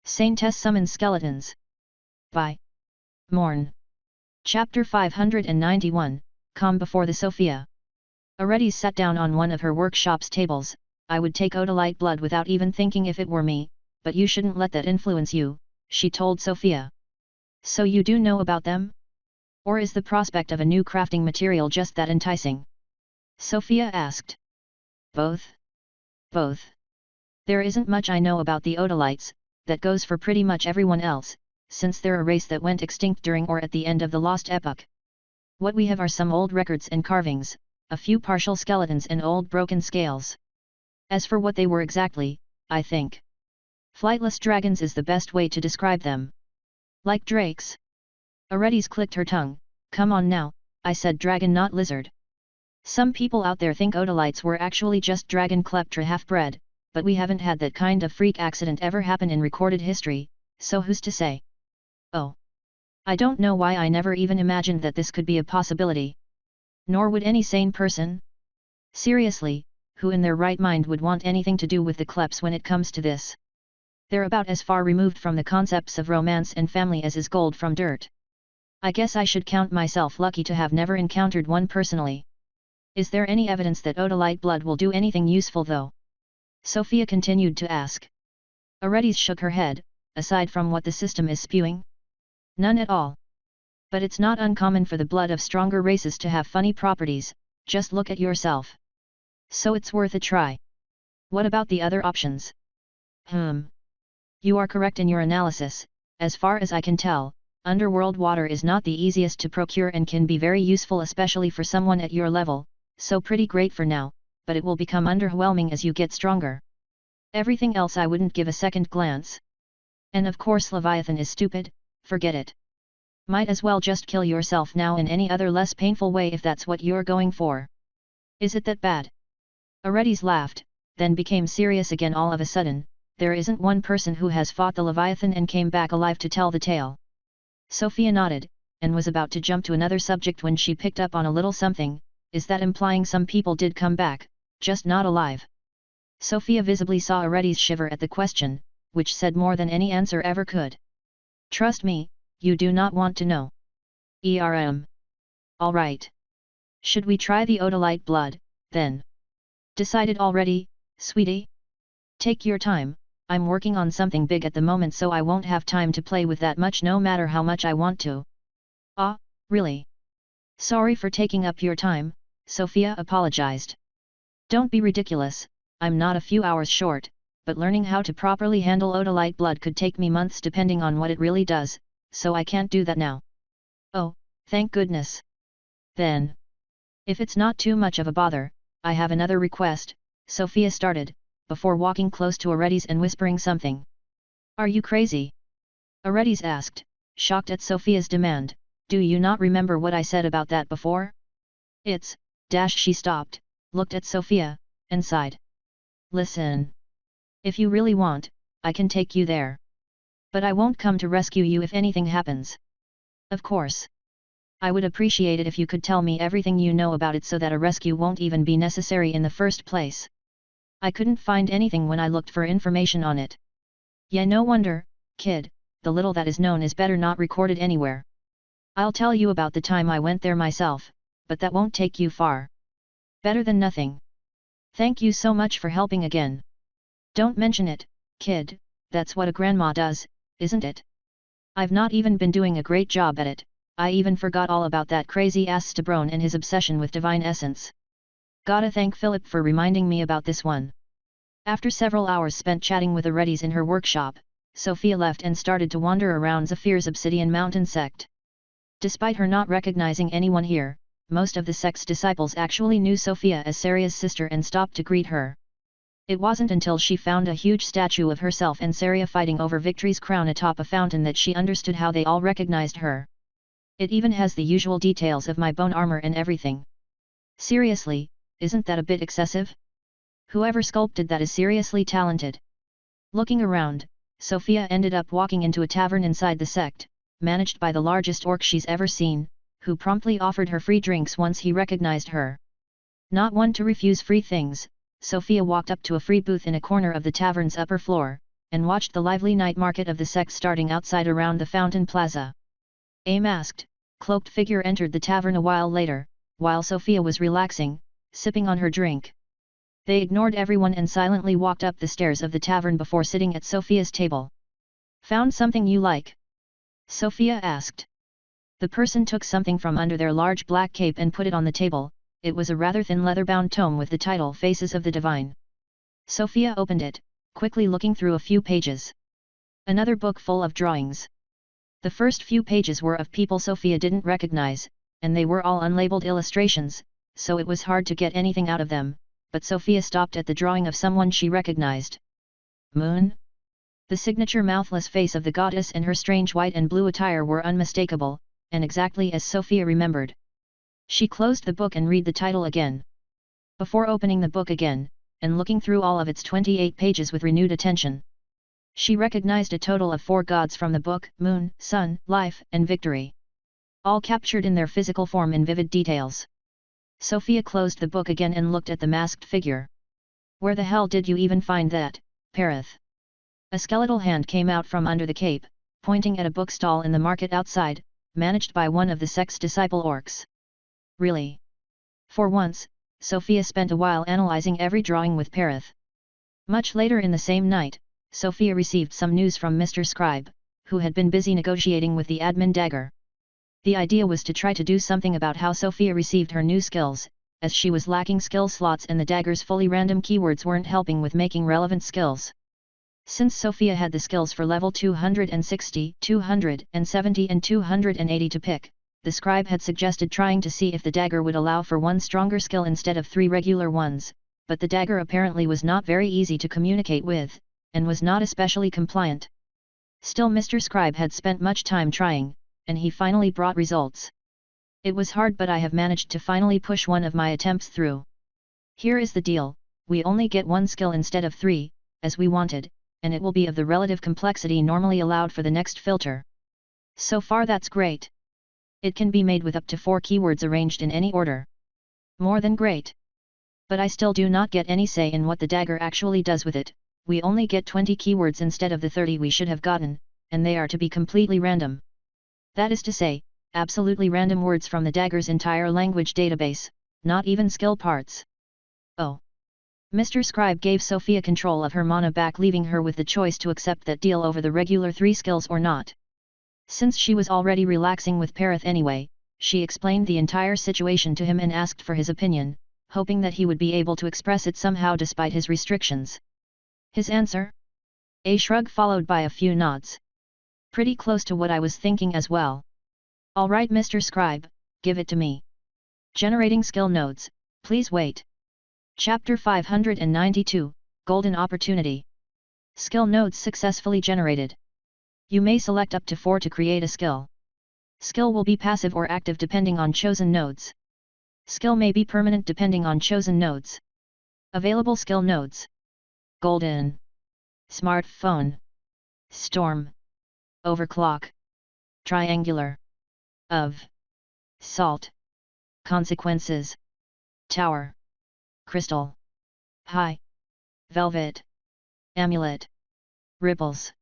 Saintess summons skeletons. By Morn. Chapter 591, Calm before the Sofia. Already sat down on one of her workshop's tables. I would take Odolite blood without even thinking if it were me, but you shouldn't let that influence you, she told Sofia. So you do know about them? Or is the prospect of a new crafting material just that enticing? Sofia asked. Both. Both. There isn't much I know about the Odolites, that goes for pretty much everyone else, since they're a race that went extinct during or at the end of the Lost Epoch. What we have are some old records and carvings, a few partial skeletons and old broken scales. As for what they were exactly, I think flightless dragons is the best way to describe them. Like drakes. Aredes clicked her tongue. Come on now, I said dragon not lizard. Some people out there think Odolites were actually just dragon kleptra half-bred, but we haven't had that kind of freak accident ever happen in recorded history, so who's to say? Oh. I don't know why I never even imagined that this could be a possibility. Nor would any sane person. Seriously, who in their right mind would want anything to do with the kleps when it comes to this? They're about as far removed from the concepts of romance and family as is gold from dirt. I guess I should count myself lucky to have never encountered one personally. Is there any evidence that Odolite blood will do anything useful though? Sofia continued to ask. Aredes shook her head. Aside from what the system is spewing? None at all. But it's not uncommon for the blood of stronger races to have funny properties, just look at yourself. So it's worth a try. What about the other options? You are correct in your analysis. As far as I can tell, underworld water is not the easiest to procure and can be very useful especially for someone at your level, so pretty great for now, but it will become underwhelming as you get stronger. Everything else I wouldn't give a second glance. And of course Leviathan is stupid, forget it. Might as well just kill yourself now in any other less painful way if that's what you're going for. Is it that bad? Aredes laughed, then became serious again all of a sudden. There isn't one person who has fought the Leviathan and came back alive to tell the tale. Sofia nodded, and was about to jump to another subject when she picked up on a little something. Is that implying some people did come back, just not alive? Sofia visibly saw Aredes shiver at the question, which said more than any answer ever could. Trust me, you do not want to know. All right. Should we try the Odolite blood, then? Decided already, sweetie? Take your time, I'm working on something big at the moment so I won't have time to play with that much no matter how much I want to. Ah, really? Sorry for taking up your time, Sofia apologized. Don't be ridiculous, I'm not a few hours short, but learning how to properly handle Odolite blood could take me months depending on what it really does, so I can't do that now. Oh, thank goodness. Then, if it's not too much of a bother, I have another request, Sofia started, before walking close to Aredes and whispering something. Are you crazy? Aredes asked, shocked at Sofia's demand. Do you not remember what I said about that before? She stopped, looked at Sofia, and sighed. Listen. If you really want, I can take you there. But I won't come to rescue you if anything happens. Of course. I would appreciate it if you could tell me everything you know about it so that a rescue won't even be necessary in the first place. I couldn't find anything when I looked for information on it. Yeah, no wonder, kid, the little that is known is better not recorded anywhere. I'll tell you about the time I went there myself, but that won't take you far. Better than nothing. Thank you so much for helping again. Don't mention it, kid, that's what a grandma does, isn't it? I've not even been doing a great job at it, I even forgot all about that crazy-ass Stabrone and his obsession with divine essence. Gotta thank Philip for reminding me about this one. After several hours spent chatting with Aredes in her workshop, Sofia left and started to wander around Zephyr's Obsidian Mountain sect. Despite her not recognizing anyone here, most of the sect's disciples actually knew Sofia as Saria's sister and stopped to greet her. It wasn't until she found a huge statue of herself and Saria fighting over Victory's crown atop a fountain that she understood how they all recognized her. It even has the usual details of my bone armor and everything. Seriously, isn't that a bit excessive? Whoever sculpted that is seriously talented. Looking around, Sofia ended up walking into a tavern inside the sect, managed by the largest orc she's ever seen, who promptly offered her free drinks once he recognized her. Not one to refuse free things, Sofia walked up to a free booth in a corner of the tavern's upper floor, and watched the lively night market of the sects starting outside around the fountain plaza. A masked, cloaked figure entered the tavern a while later, while Sofia was relaxing, sipping on her drink. They ignored everyone and silently walked up the stairs of the tavern before sitting at Sofia's table. "Found something you like?" Sofia asked. The person took something from under their large black cape and put it on the table. It was a rather thin leather-bound tome with the title Faces of the Divine. Sofia opened it, quickly looking through a few pages. Another book full of drawings. The first few pages were of people Sofia didn't recognize, and they were all unlabeled illustrations, so it was hard to get anything out of them, but Sofia stopped at the drawing of someone she recognized. Moon? The signature mouthless face of the goddess and her strange white and blue attire were unmistakable, and exactly as Sofia remembered. She closed the book and read the title again. Before opening the book again, and looking through all of its 28 pages with renewed attention, she recognized a total of 4 gods from the book: Moon, Sun, Life, and Victory. All captured in their physical form in vivid details. Sofia closed the book again and looked at the masked figure. "Where the hell did you even find that, Perith?" A skeletal hand came out from under the cape, pointing at a bookstall in the market outside, managed by one of the sect's disciple orcs. Really? For once, Sofia spent a while analyzing every drawing with Perith. Much later in the same night, Sofia received some news from Mr. Scribe, who had been busy negotiating with the admin dagger. The idea was to try to do something about how Sofia received her new skills, as she was lacking skill slots and the dagger's fully random keywords weren't helping with making relevant skills. Since Sofia had the skills for level 260, 270 and 280 to pick, the scribe had suggested trying to see if the dagger would allow for one stronger skill instead of 3 regular ones, but the dagger apparently was not very easy to communicate with, and was not especially compliant. Still, Mr. Scribe had spent much time trying, and he finally brought results. "It was hard, but I have managed to finally push one of my attempts through. Here is the deal: we only get 1 skill instead of 3, as we wanted, and it will be of the relative complexity normally allowed for the next filter. So far that's great. It can be made with up to 4 keywords arranged in any order. More than great. But I still do not get any say in what the dagger actually does with it. We only get 20 keywords instead of the 30 we should have gotten, and they are to be completely random. That is to say, absolutely random words from the dagger's entire language database, not even skill parts." "Oh." Mr. Scribe gave Sofia control of her mana back, leaving her with the choice to accept that deal over the regular 3 skills or not. Since she was already relaxing with Perith anyway, she explained the entire situation to him and asked for his opinion, hoping that he would be able to express it somehow despite his restrictions. His answer? A shrug followed by a few nods. "Pretty close to what I was thinking as well. All right, Mr. Scribe, give it to me. Generating skill nodes, please wait." Chapter 592, Golden Opportunity. Skill nodes successfully generated. You may select up to 4 to create a skill. Skill will be passive or active depending on chosen nodes. Skill may be permanent depending on chosen nodes. Available skill nodes: Golden, Smartphone, Storm, Overclock, Triangular, Of, Salt, Consequences, Tower, Crystal, High, Velvet, Amulet, Ripples,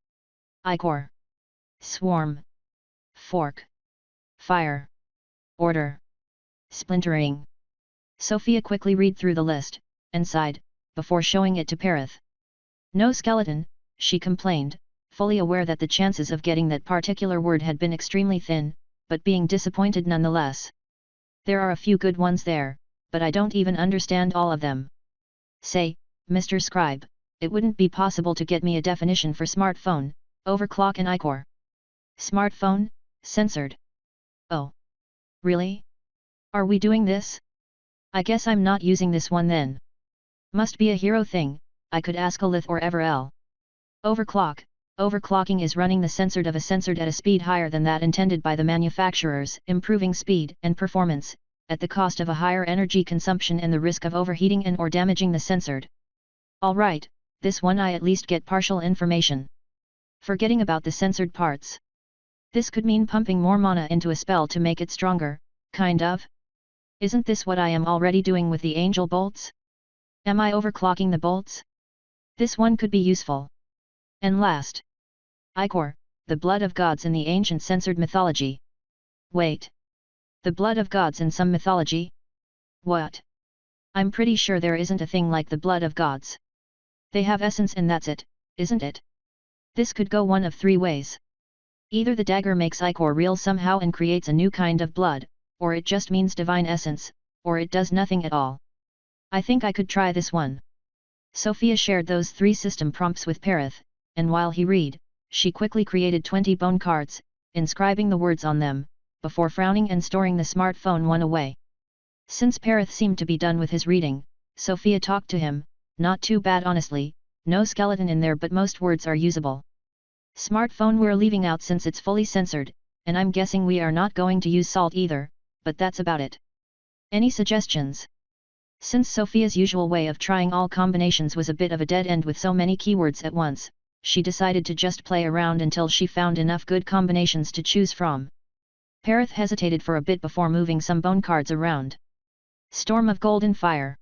Ichor, Swarm, Fork, Fire, Order, Splintering. Sofia quickly read through the list, and sighed, before showing it to Perith. "No skeleton," she complained, fully aware that the chances of getting that particular word had been extremely thin, but being disappointed nonetheless. "There are a few good ones there, but I don't even understand all of them. Say, Mr. Scribe, it wouldn't be possible to get me a definition for smartphone, overclock and ichor." "Smartphone, censored. Oh. Really? Are we doing this? I guess I'm not using this one then. Must be a hero thing, I could ask Alith or Everell." "Overclock. Overclocking is running the censored of a censored at a speed higher than that intended by the manufacturers, improving speed and performance, at the cost of a higher energy consumption and the risk of overheating and or damaging the censored." "Alright, this one I at least get partial information. Forgetting about the censored parts. This could mean pumping more mana into a spell to make it stronger, kind of? Isn't this what I am already doing with the angel bolts? Am I overclocking the bolts? This one could be useful. And last. Ichor, the blood of gods in the ancient censored mythology. Wait. The blood of gods in some mythology? What? I'm pretty sure there isn't a thing like the blood of gods. They have essence and that's it, isn't it? This could go one of three ways. Either the dagger makes Ichor real somehow and creates a new kind of blood, or it just means divine essence, or it does nothing at all. I think I could try this one. Sofia shared those 3 system prompts with Perith, and while he read, she quickly created 20 bone cards, inscribing the words on them, before frowning and storing the smartphone one away. Since Perith seemed to be done with his reading, Sofia talked to him. Not too bad honestly, no skeleton in there but most words are usable. Smartphone we're leaving out since it's fully censored, and I'm guessing we are not going to use salt either, but that's about it. Any suggestions? Since Sofia's usual way of trying all combinations was a bit of a dead end with so many keywords at once, she decided to just play around until she found enough good combinations to choose from. Perith hesitated for a bit before moving some bone cards around. Storm of Golden Fire.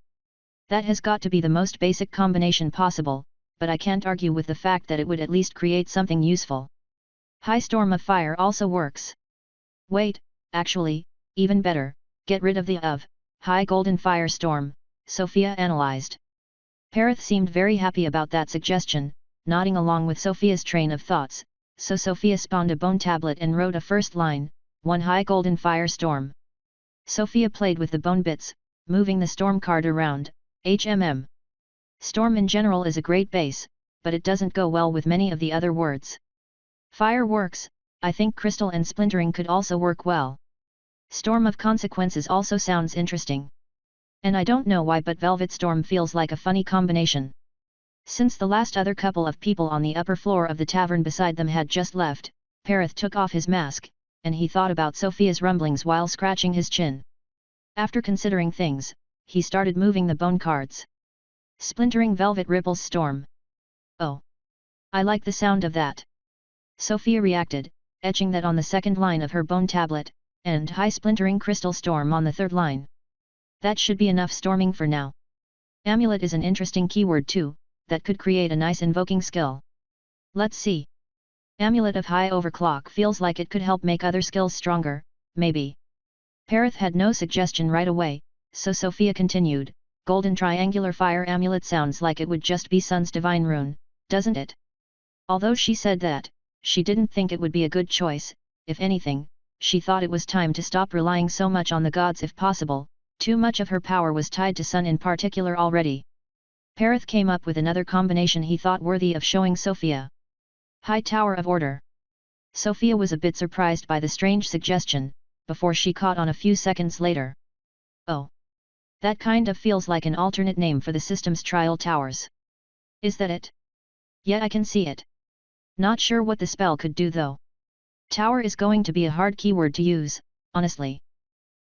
That has got to be the most basic combination possible, but I can't argue with the fact that it would at least create something useful. High Storm of Fire also works. Wait, actually, even better, get rid of the High Golden Fire Storm, Sofia analyzed. Perith seemed very happy about that suggestion, nodding along with Sofia's train of thoughts, so Sofia spawned a bone tablet and wrote a first line, 1 High Golden Fire Storm. Sofia played with the bone bits, moving the storm card around. Storm in general is a great base, but it doesn't go well with many of the other words. Fire works, I think crystal and splintering could also work well. Storm of Consequences also sounds interesting. And I don't know why but Velvet Storm feels like a funny combination. Since the last other couple of people on the upper floor of the tavern beside them had just left, Perith took off his mask, and he thought about Sofia's rumblings while scratching his chin. After considering things, he started moving the bone cards. Splintering Velvet Ripples Storm. Oh! I like the sound of that. Sofia reacted, etching that on the second line of her bone tablet, and High Splintering Crystal Storm on the third line. That should be enough storming for now. Amulet is an interesting keyword too, that could create a nice invoking skill. Let's see. Amulet of High Overclock feels like it could help make other skills stronger, maybe. Perith had no suggestion right away, so Sofia continued, Golden Triangular Fire Amulet sounds like it would just be Sun's divine rune, doesn't it? Although she said that, she didn't think it would be a good choice. If anything, she thought it was time to stop relying so much on the gods if possible. Too much of her power was tied to Sun in particular already. Perith came up with another combination he thought worthy of showing Sofia. High Tower of Order. Sofia was a bit surprised by the strange suggestion, before she caught on a few seconds later. Oh! That kind of feels like an alternate name for the system's trial towers. Is that it? Yet I can see it. Not sure what the spell could do though. Tower is going to be a hard keyword to use, honestly.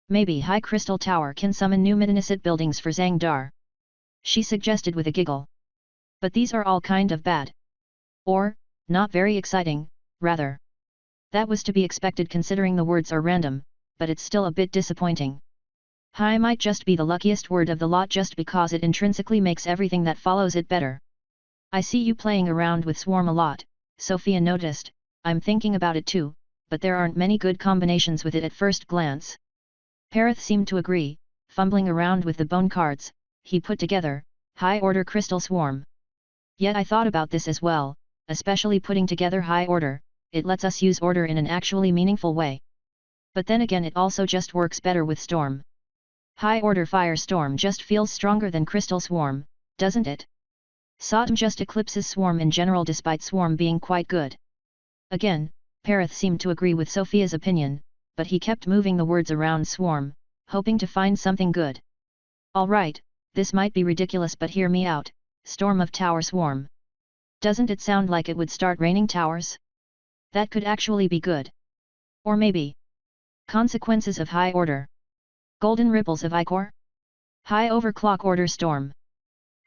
Maybe High Crystal Tower can summon new Midanisit buildings for Zangdar. She suggested with a giggle. But these are all kind of bad. Or, not very exciting, rather. That was to be expected considering the words are random, but it's still a bit disappointing. High might just be the luckiest word of the lot just because it intrinsically makes everything that follows it better. I see you playing around with Swarm a lot, Sofia noticed. I'm thinking about it too, but there aren't many good combinations with it at first glance. Perith seemed to agree, fumbling around with the bone cards. He put together, High Order Crystal Swarm. Yet I thought about this as well, especially putting together High Order. It lets us use order in an actually meaningful way. But then again it also just works better with Storm. High Order Firestorm just feels stronger than Crystal Swarm, doesn't it? Sodom just eclipses Swarm in general despite Swarm being quite good. Again, Perith seemed to agree with Sofia's opinion, but he kept moving the words around Swarm, hoping to find something good. Alright, this might be ridiculous but hear me out, Storm of Tower Swarm. Doesn't it sound like it would start raining towers? That could actually be good. Or maybe. Consequences of High Order. Golden Ripples of Ichor? High Overclock Order Storm.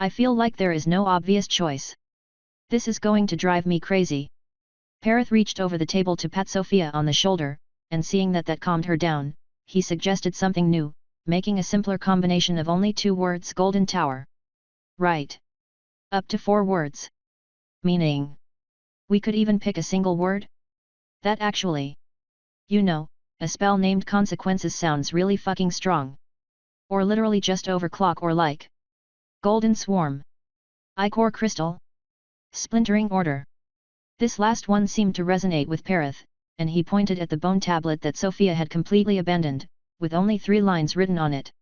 I feel like there is no obvious choice. This is going to drive me crazy. Perith reached over the table to pat Sofia on the shoulder, and seeing that calmed her down, he suggested something new, making a simpler combination of only 2 words Golden Tower. Right. Up to 4 words. Meaning. We could even pick a single word? That actually. You know, a spell named Consequences sounds really fucking strong. Or literally just overclock or like. Golden Swarm. Ichor Crystal. Splintering Order. This last one seemed to resonate with Perith, and he pointed at the bone tablet that Sofia had completely abandoned, with only 3 lines written on it.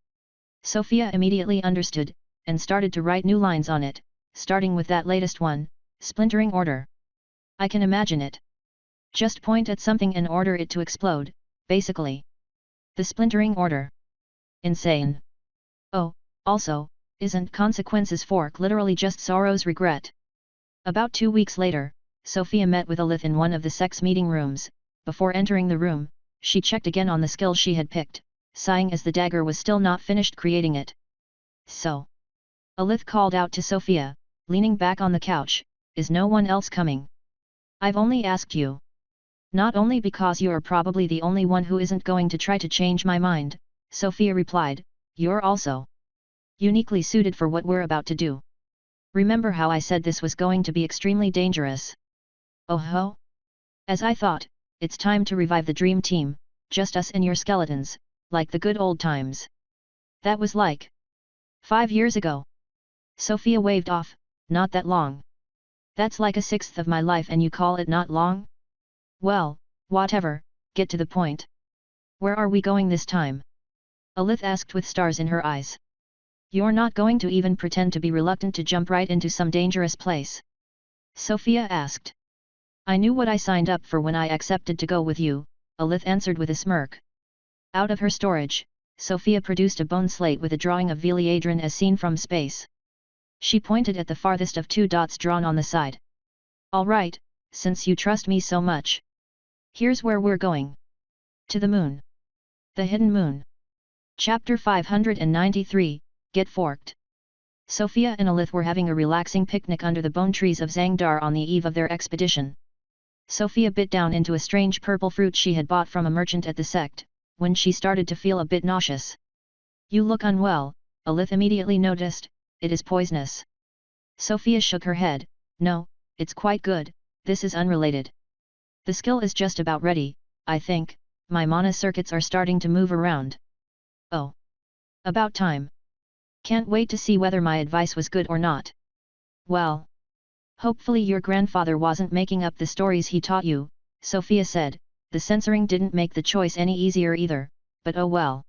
Sofia immediately understood, and started to write new lines on it, starting with that latest one, Splintering Order. I can imagine it. Just point at something and order it to explode, basically. The Splintering Order. Insane. Oh, also, isn't Consequences fork literally just sorrow's regret? About 2 weeks later, Sofia met with Alith in one of the sex meeting rooms. Before entering the room, she checked again on the skill she had picked, sighing as the dagger was still not finished creating it. So. Alith called out to Sofia, leaning back on the couch, is no one else coming? I've only asked you. Not only because you're probably the only one who isn't going to try to change my mind, Sofia replied, you're also uniquely suited for what we're about to do. Remember how I said this was going to be extremely dangerous? Oh ho? As I thought, it's time to revive the dream team, just us and your skeletons, like the good old times. That was like 5 years ago. Sofia waved off, not that long. That's like a sixth of my life and you call it not long? Well, whatever, get to the point. Where are we going this time? Alith asked with stars in her eyes. You're not going to even pretend to be reluctant to jump right into some dangerous place? Sofia asked. I knew what I signed up for when I accepted to go with you, Alith answered with a smirk. Out of her storage, Sofia produced a bone slate with a drawing of Veliadrin as seen from space. She pointed at the farthest of 2 dots drawn on the side. All right, since you trust me so much. Here's where we're going. To the moon. The Hidden Moon. Chapter 593, Get Forked. Sofia and Alith were having a relaxing picnic under the bone trees of Zangdar on the eve of their expedition. Sofia bit down into a strange purple fruit she had bought from a merchant at the sect, when she started to feel a bit nauseous. You look unwell, Alith immediately noticed, it is poisonous. Sofia shook her head, no, it's quite good, this is unrelated. The skill is just about ready, I think, my mana circuits are starting to move around. Oh. About time. Can't wait to see whether my advice was good or not. Well. Hopefully your grandfather wasn't making up the stories he taught you, Sofia said, the censoring didn't make the choice any easier either, but oh well.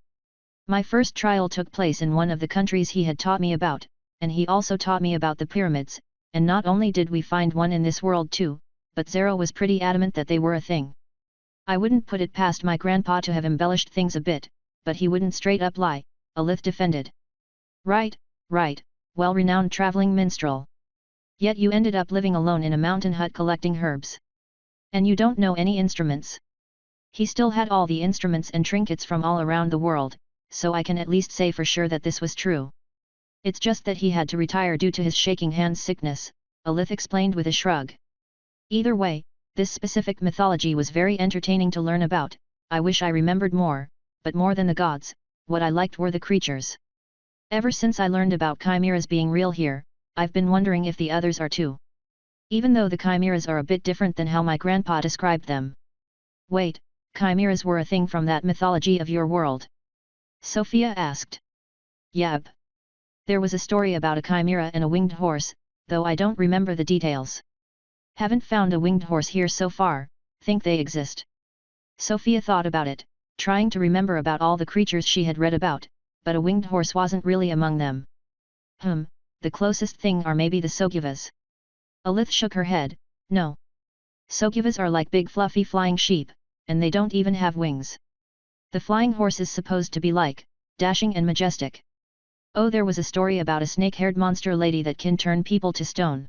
My first trial took place in one of the countries he had taught me about, and he also taught me about the pyramids, and not only did we find one in this world too, but Zero was pretty adamant that they were a thing. I wouldn't put it past my grandpa to have embellished things a bit, but he wouldn't straight up lie, Alith defended. Right, well-renowned traveling minstrel. Yet you ended up living alone in a mountain hut collecting herbs. And you don't know any instruments. He still had all the instruments and trinkets from all around the world, so I can at least say for sure that this was true. It's just that he had to retire due to his shaking hands sickness, Alith explained with a shrug. Either way, this specific mythology was very entertaining to learn about. I wish I remembered more, but more than the gods, what I liked were the creatures. Ever since I learned about chimeras being real here, I've been wondering if the others are too. Even though the chimeras are a bit different than how my grandpa described them. Wait, chimeras were a thing from that mythology of your world? Sofia asked. Yep. There was a story about a chimera and a winged horse, though I don't remember the details. Haven't found a winged horse here so far, think they exist. Sofia thought about it, trying to remember about all the creatures she had read about, but a winged horse wasn't really among them. The closest thing are maybe the Sogivas. Alith shook her head, no. Sogivas are like big fluffy flying sheep, and they don't even have wings. The flying horse is supposed to be like, dashing and majestic. Oh, there was a story about a snake-haired monster lady that can turn people to stone.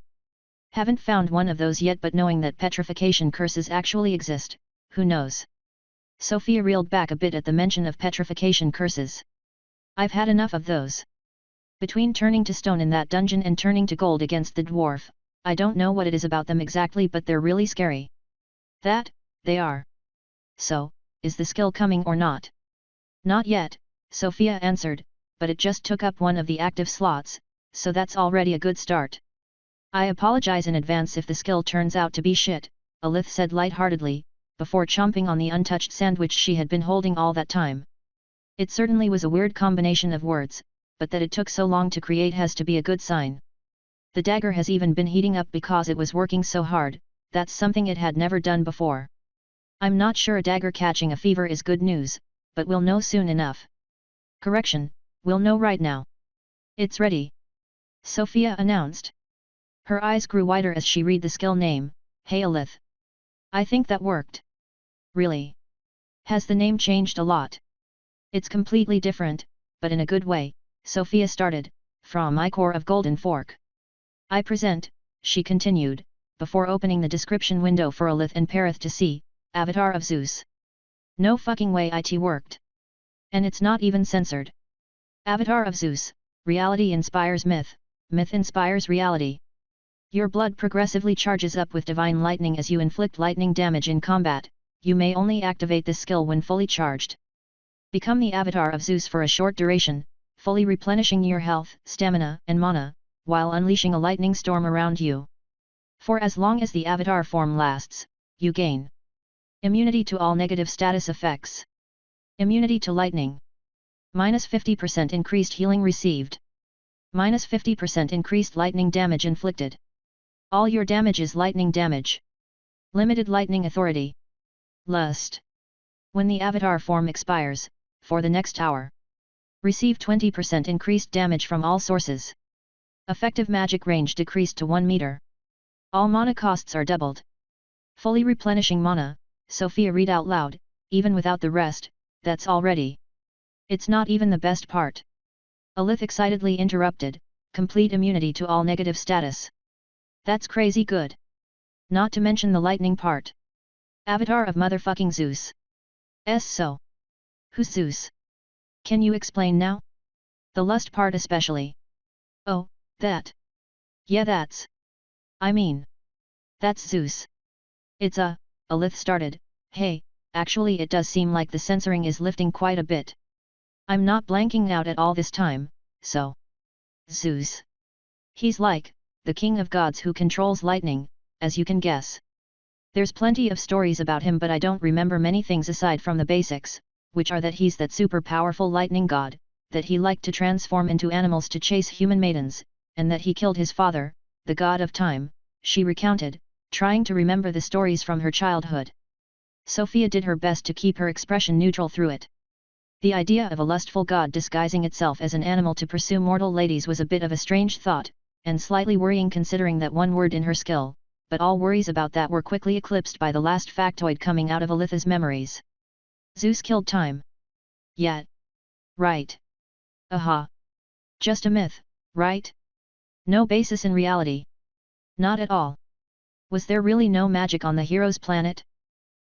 Haven't found one of those yet, but knowing that petrification curses actually exist, who knows? Sofia reeled back a bit at the mention of petrification curses. I've had enough of those. Between turning to stone in that dungeon and turning to gold against the dwarf, I don't know what it is about them exactly, but they're really scary. That, they are. So, is the skill coming or not? Not yet, Sofia answered, but it just took up one of the active slots, so that's already a good start. I apologize in advance if the skill turns out to be shit, Alith said lightheartedly, before chomping on the untouched sandwich she had been holding all that time. It certainly was a weird combination of words, but that it took so long to create has to be a good sign. The dagger has even been heating up because it was working so hard, that's something it had never done before. I'm not sure a dagger catching a fever is good news, but we'll know soon enough. Correction, we'll know right now. It's ready, Sofia announced. Her eyes grew wider as she read the skill name, Hey Alith. I think that worked. Really? Has the name changed a lot? It's completely different, but in a good way, Sofia started, from my core of golden fork. I present, she continued, before opening the description window for Alith and Perith to see, Avatar of Zeus. No fucking way it worked. And it's not even censored. Avatar of Zeus, reality inspires myth, myth inspires reality. Your blood progressively charges up with divine lightning as you inflict lightning damage in combat. You may only activate this skill when fully charged. Become the Avatar of Zeus for a short duration, fully replenishing your health, stamina, and mana, while unleashing a lightning storm around you. For as long as the avatar form lasts, you gain immunity to all negative status effects. Immunity to lightning. Minus 50% increased healing received. Minus 50% increased lightning damage inflicted. All your damage is lightning damage. Limited lightning authority. Lust. When the avatar form expires, for the next hour, receive 20% increased damage from all sources. Effective magic range decreased to 1 meter. All mana costs are doubled. Fully replenishing mana, Sofia read out loud, even without the rest, that's already. It's not even the best part. Alith excitedly interrupted, complete immunity to all negative status. That's crazy good. Not to mention the lightning part. Avatar of motherfucking Zeus. So. Who's Zeus? Can you explain now? The lust part especially. Oh, that. Yeah that's. I mean. That's Zeus. It's Alith started, hey, actually it does seem like the censoring is lifting quite a bit. I'm not blanking out at all this time, so. Zeus. He's like, the king of gods who controls lightning, as you can guess. There's plenty of stories about him but I don't remember many things aside from the basics, which are that he's that super powerful lightning god, that he liked to transform into animals to chase human maidens, and that he killed his father, the god of time, she recounted, trying to remember the stories from her childhood. Sofia did her best to keep her expression neutral through it. The idea of a lustful god disguising itself as an animal to pursue mortal ladies was a bit of a strange thought, and slightly worrying considering that one word in her skill, but all worries about that were quickly eclipsed by the last factoid coming out of Alith's memories. Zeus killed time. Yet. Right. Aha. Just a myth, right? No basis in reality. Not at all. Was there really no magic on the hero's planet?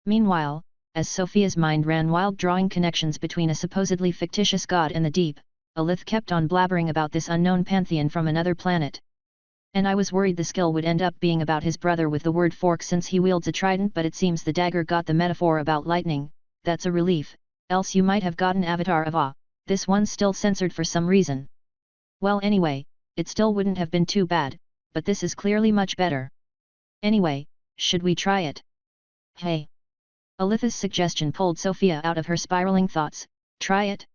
Meanwhile, as Sofia's mind ran wild drawing connections between a supposedly fictitious god and the deep, Alith kept on blabbering about this unknown pantheon from another planet. And I was worried the skill would end up being about his brother with the word fork since he wields a trident, but it seems the dagger got the metaphor about lightning. That's a relief, else you might have gotten Avatar of this one's still censored for some reason. Well anyway, it still wouldn't have been too bad, but this is clearly much better. Anyway, should we try it? Hey. Alith's suggestion pulled Sofia out of her spiraling thoughts. Try it?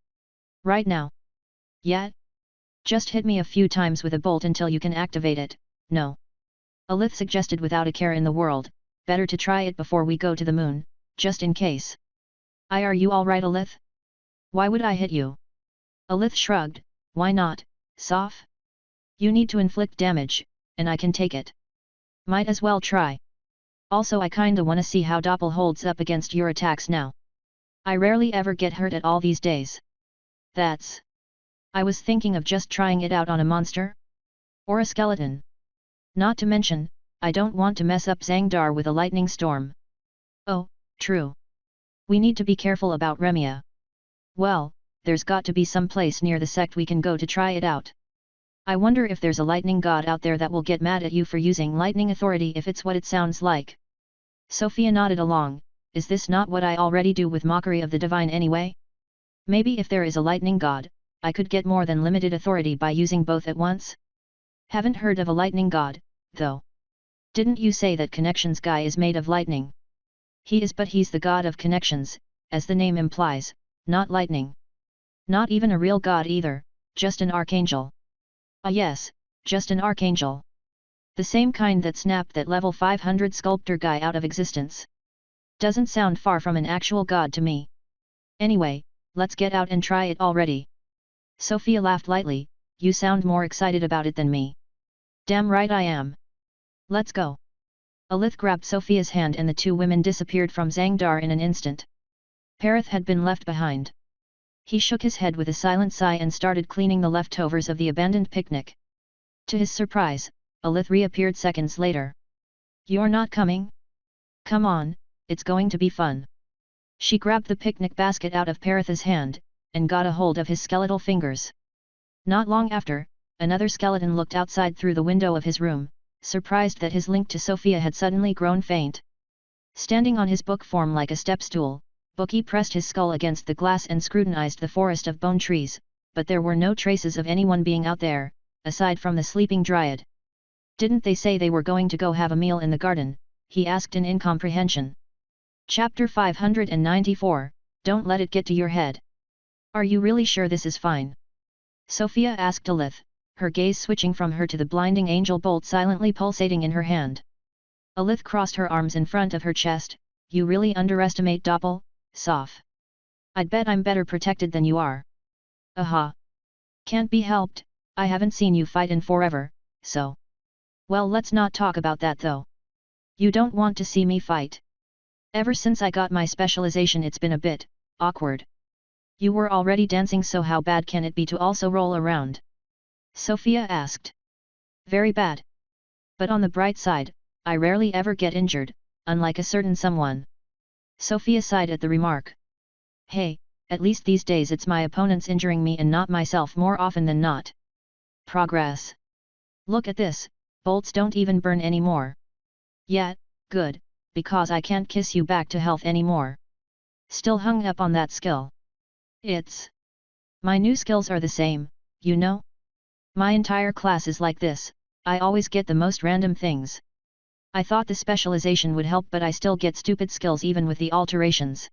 Right now? Yeah? Just hit me a few times with a bolt until you can activate it. No. Alith suggested without a care in the world, better to try it before we go to the moon, just in case. Are you alright Alith? Why would I hit you? Alith shrugged, why not, Sof? You need to inflict damage, and I can take it. Might as well try. Also I kinda wanna see how Doppel holds up against your attacks now. I rarely ever get hurt at all these days. That's. I was thinking of just trying it out on a monster? Or a skeleton. Not to mention, I don't want to mess up Zangdar with a lightning storm. Oh, true. We need to be careful about Remia. Well, there's got to be some place near the sect we can go to try it out. I wonder if there's a lightning god out there that will get mad at you for using lightning authority if it's what it sounds like. Sofia nodded along, is this not what I already do with mockery of the divine anyway? Maybe if there is a lightning god, I could get more than limited authority by using both at once? Haven't heard of a lightning god, though. Didn't you say that connections guy is made of lightning? He is, but he's the god of connections, as the name implies, not lightning. Not even a real god either, just an archangel. Ah yes, just an archangel. The same kind that snapped that level 500 sculptor guy out of existence. Doesn't sound far from an actual god to me. Anyway, let's get out and try it already. Sofia laughed lightly, you sound more excited about it than me. Damn right I am. Let's go. Alith grabbed Sofia's hand and the two women disappeared from Zangdar in an instant. Parath had been left behind. He shook his head with a silent sigh and started cleaning the leftovers of the abandoned picnic. To his surprise, Alith reappeared seconds later. You're not coming? Come on, it's going to be fun. She grabbed the picnic basket out of Parath's hand, and got a hold of his skeletal fingers. Not long after, another skeleton looked outside through the window of his room, surprised that his link to Sofia had suddenly grown faint. Standing on his book form like a step stool, Bookie pressed his skull against the glass and scrutinized the forest of bone trees, but there were no traces of anyone being out there, aside from the sleeping dryad. Didn't they say they were going to go have a meal in the garden? He asked in incomprehension. Chapter 594, Don't let it get to your head. Are you really sure this is fine? Sofia asked Alith, her gaze switching from her to the blinding angel bolt silently pulsating in her hand. Alith crossed her arms in front of her chest. You really underestimate Doppel, Sof. I'd bet I'm better protected than you are. Aha. Can't be helped, I haven't seen you fight in forever, so. Well, let's not talk about that though. You don't want to see me fight. Ever since I got my specialization it's been a bit awkward. You were already dancing, so how bad can it be to also roll around? Sofia asked. Very bad. But on the bright side, I rarely ever get injured, unlike a certain someone. Sofia sighed at the remark. Hey, at least these days it's my opponents injuring me and not myself more often than not. Progress. Look at this, bolts don't even burn anymore. Yeah, good, because I can't kiss you back to health anymore. Still hung up on that skill. It's. My new skills are the same, you know? My entire class is like this, I always get the most random things. I thought the specialization would help, but I still get stupid skills even with the alterations.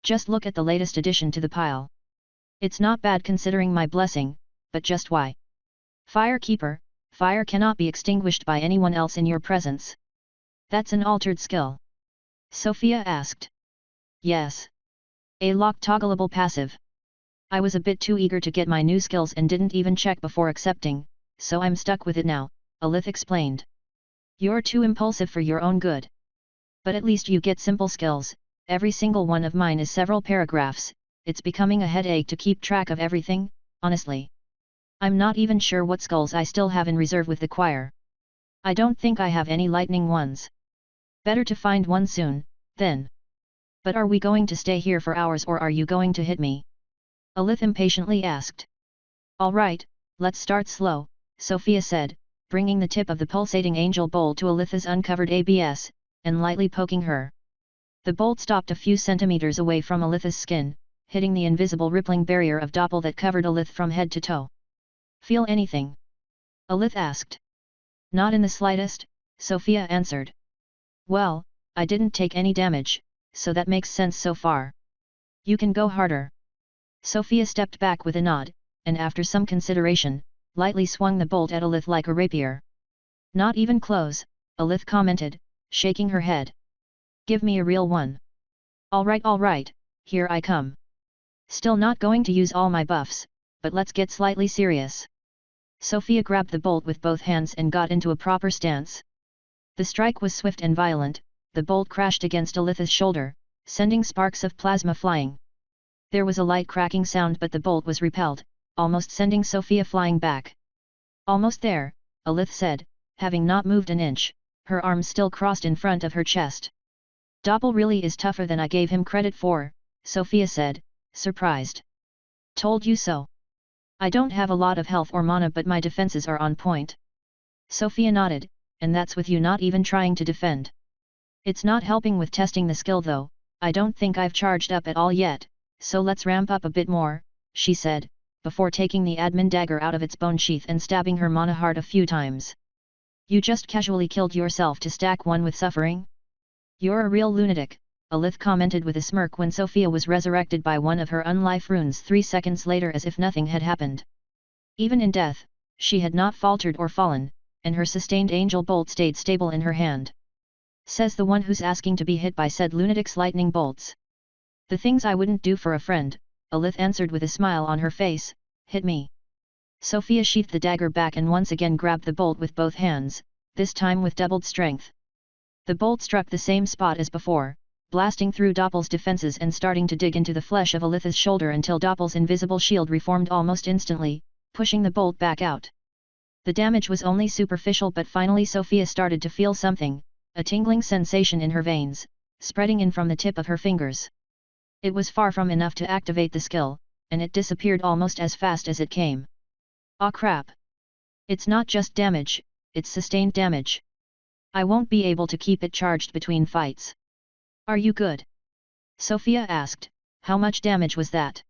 Just look at the latest addition to the pile. It's not bad considering my blessing, but just why? Firekeeper, fire cannot be extinguished by anyone else in your presence. That's an altered skill. Sofia asked. Yes. A locked toggleable passive. I was a bit too eager to get my new skills and didn't even check before accepting, so I'm stuck with it now, Alith explained. You're too impulsive for your own good. But at least you get simple skills, every single one of mine is several paragraphs, it's becoming a headache to keep track of everything, honestly. I'm not even sure what skulls I still have in reserve with the choir. I don't think I have any lightning ones. Better to find one soon, then. But are we going to stay here for hours or are you going to hit me? Alith impatiently asked. Alright, let's start slow, Sofia said, bringing the tip of the pulsating angel bolt to Alith's uncovered ABS, and lightly poking her. The bolt stopped a few centimeters away from Alith's skin, hitting the invisible rippling barrier of Doppel that covered Alith from head to toe. Feel anything? Alith asked. Not in the slightest, Sofia answered. Well, I didn't take any damage, so that makes sense so far. You can go harder. Sofia stepped back with a nod, and after some consideration, lightly swung the bolt at Alith like a rapier. Not even close, Alith commented, shaking her head. Give me a real one. Alright, here I come. Still not going to use all my buffs, but let's get slightly serious. Sofia grabbed the bolt with both hands and got into a proper stance. The strike was swift and violent, the bolt crashed against Alith's shoulder, sending sparks of plasma flying. There was a light cracking sound, but the bolt was repelled, almost sending Sofia flying back. Almost there, Alith said, having not moved an inch, her arms still crossed in front of her chest. Doppel really is tougher than I gave him credit for, Sofia said, surprised. Told you so. I don't have a lot of health or mana, but my defenses are on point. Sofia nodded, and that's with you not even trying to defend. It's not helping with testing the skill though, I don't think I've charged up at all yet, so let's ramp up a bit more, she said, before taking the admin dagger out of its bone sheath and stabbing her mana heart a few times. You just casually killed yourself to stack one with suffering? You're a real lunatic, Alith commented with a smirk when Sofia was resurrected by one of her unlife runes 3 seconds later as if nothing had happened. Even in death, she had not faltered or fallen, and her sustained angel bolt stayed stable in her hand. Says the one who's asking to be hit by said lunatic's lightning bolts. The things I wouldn't do for a friend, Alith answered with a smile on her face. Hit me. Sofia sheathed the dagger back and once again grabbed the bolt with both hands, this time with doubled strength. The bolt struck the same spot as before, blasting through Doppel's defenses and starting to dig into the flesh of Alith's shoulder until Doppel's invisible shield reformed almost instantly, pushing the bolt back out. The damage was only superficial, but finally Sofia started to feel something, a tingling sensation in her veins, spreading in from the tip of her fingers. It was far from enough to activate the skill, and it disappeared almost as fast as it came. Aw crap! It's not just damage, it's sustained damage. I won't be able to keep it charged between fights. Are you good? Sofia asked. How much damage was that?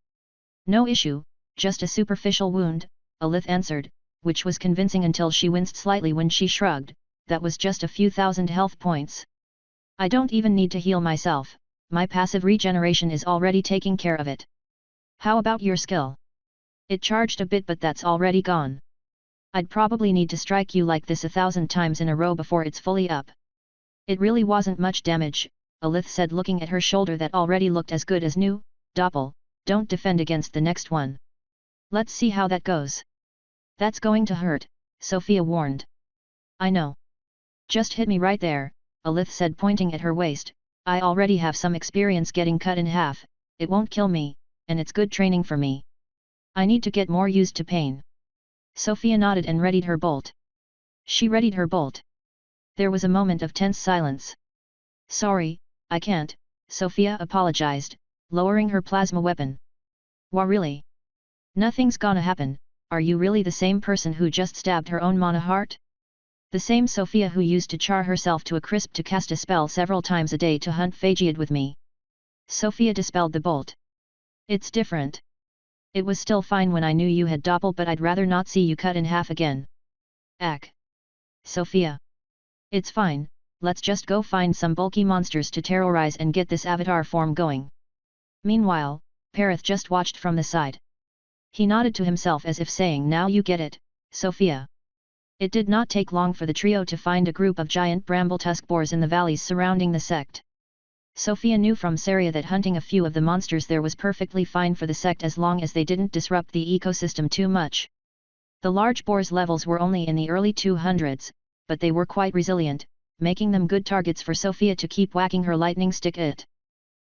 No issue, just a superficial wound, Alith answered, which was convincing until she winced slightly when she shrugged. That was just a few thousand health points. I don't even need to heal myself, my passive regeneration is already taking care of it. How about your skill? It charged a bit, but that's already gone. I'd probably need to strike you like this 1,000 times in a row before it's fully up. It really wasn't much damage, Alith said, looking at her shoulder that already looked as good as new. Doppel, don't defend against the next one. Let's see how that goes. That's going to hurt, Sofia warned. I know. Just hit me right there, Alith said, pointing at her waist. I already have some experience getting cut in half, it won't kill me, and it's good training for me. I need to get more used to pain. Sofia nodded and readied her bolt. She readied her bolt. There was a moment of tense silence. Sorry, I can't, Sofia apologized, lowering her plasma weapon. Wha really? Nothing's gonna happen, are you really the same person who just stabbed her own mana heart? The same Sofia who used to char herself to a crisp to cast a spell several times a day to hunt Phagiad with me. Sofia dispelled the bolt. It's different. It was still fine when I knew you had Doppel, but I'd rather not see you cut in half again. Ack. Sofia. It's fine, let's just go find some bulky monsters to terrorize and get this avatar form going. Meanwhile, Perith just watched from the side. He nodded to himself as if saying, now you get it, Sofia. It did not take long for the trio to find a group of giant bramble-tusk boars in the valleys surrounding the sect. Sofia knew from Saria that hunting a few of the monsters there was perfectly fine for the sect as long as they didn't disrupt the ecosystem too much. The large boars' levels were only in the early 200s, but they were quite resilient, making them good targets for Sofia to keep whacking her lightning stick at.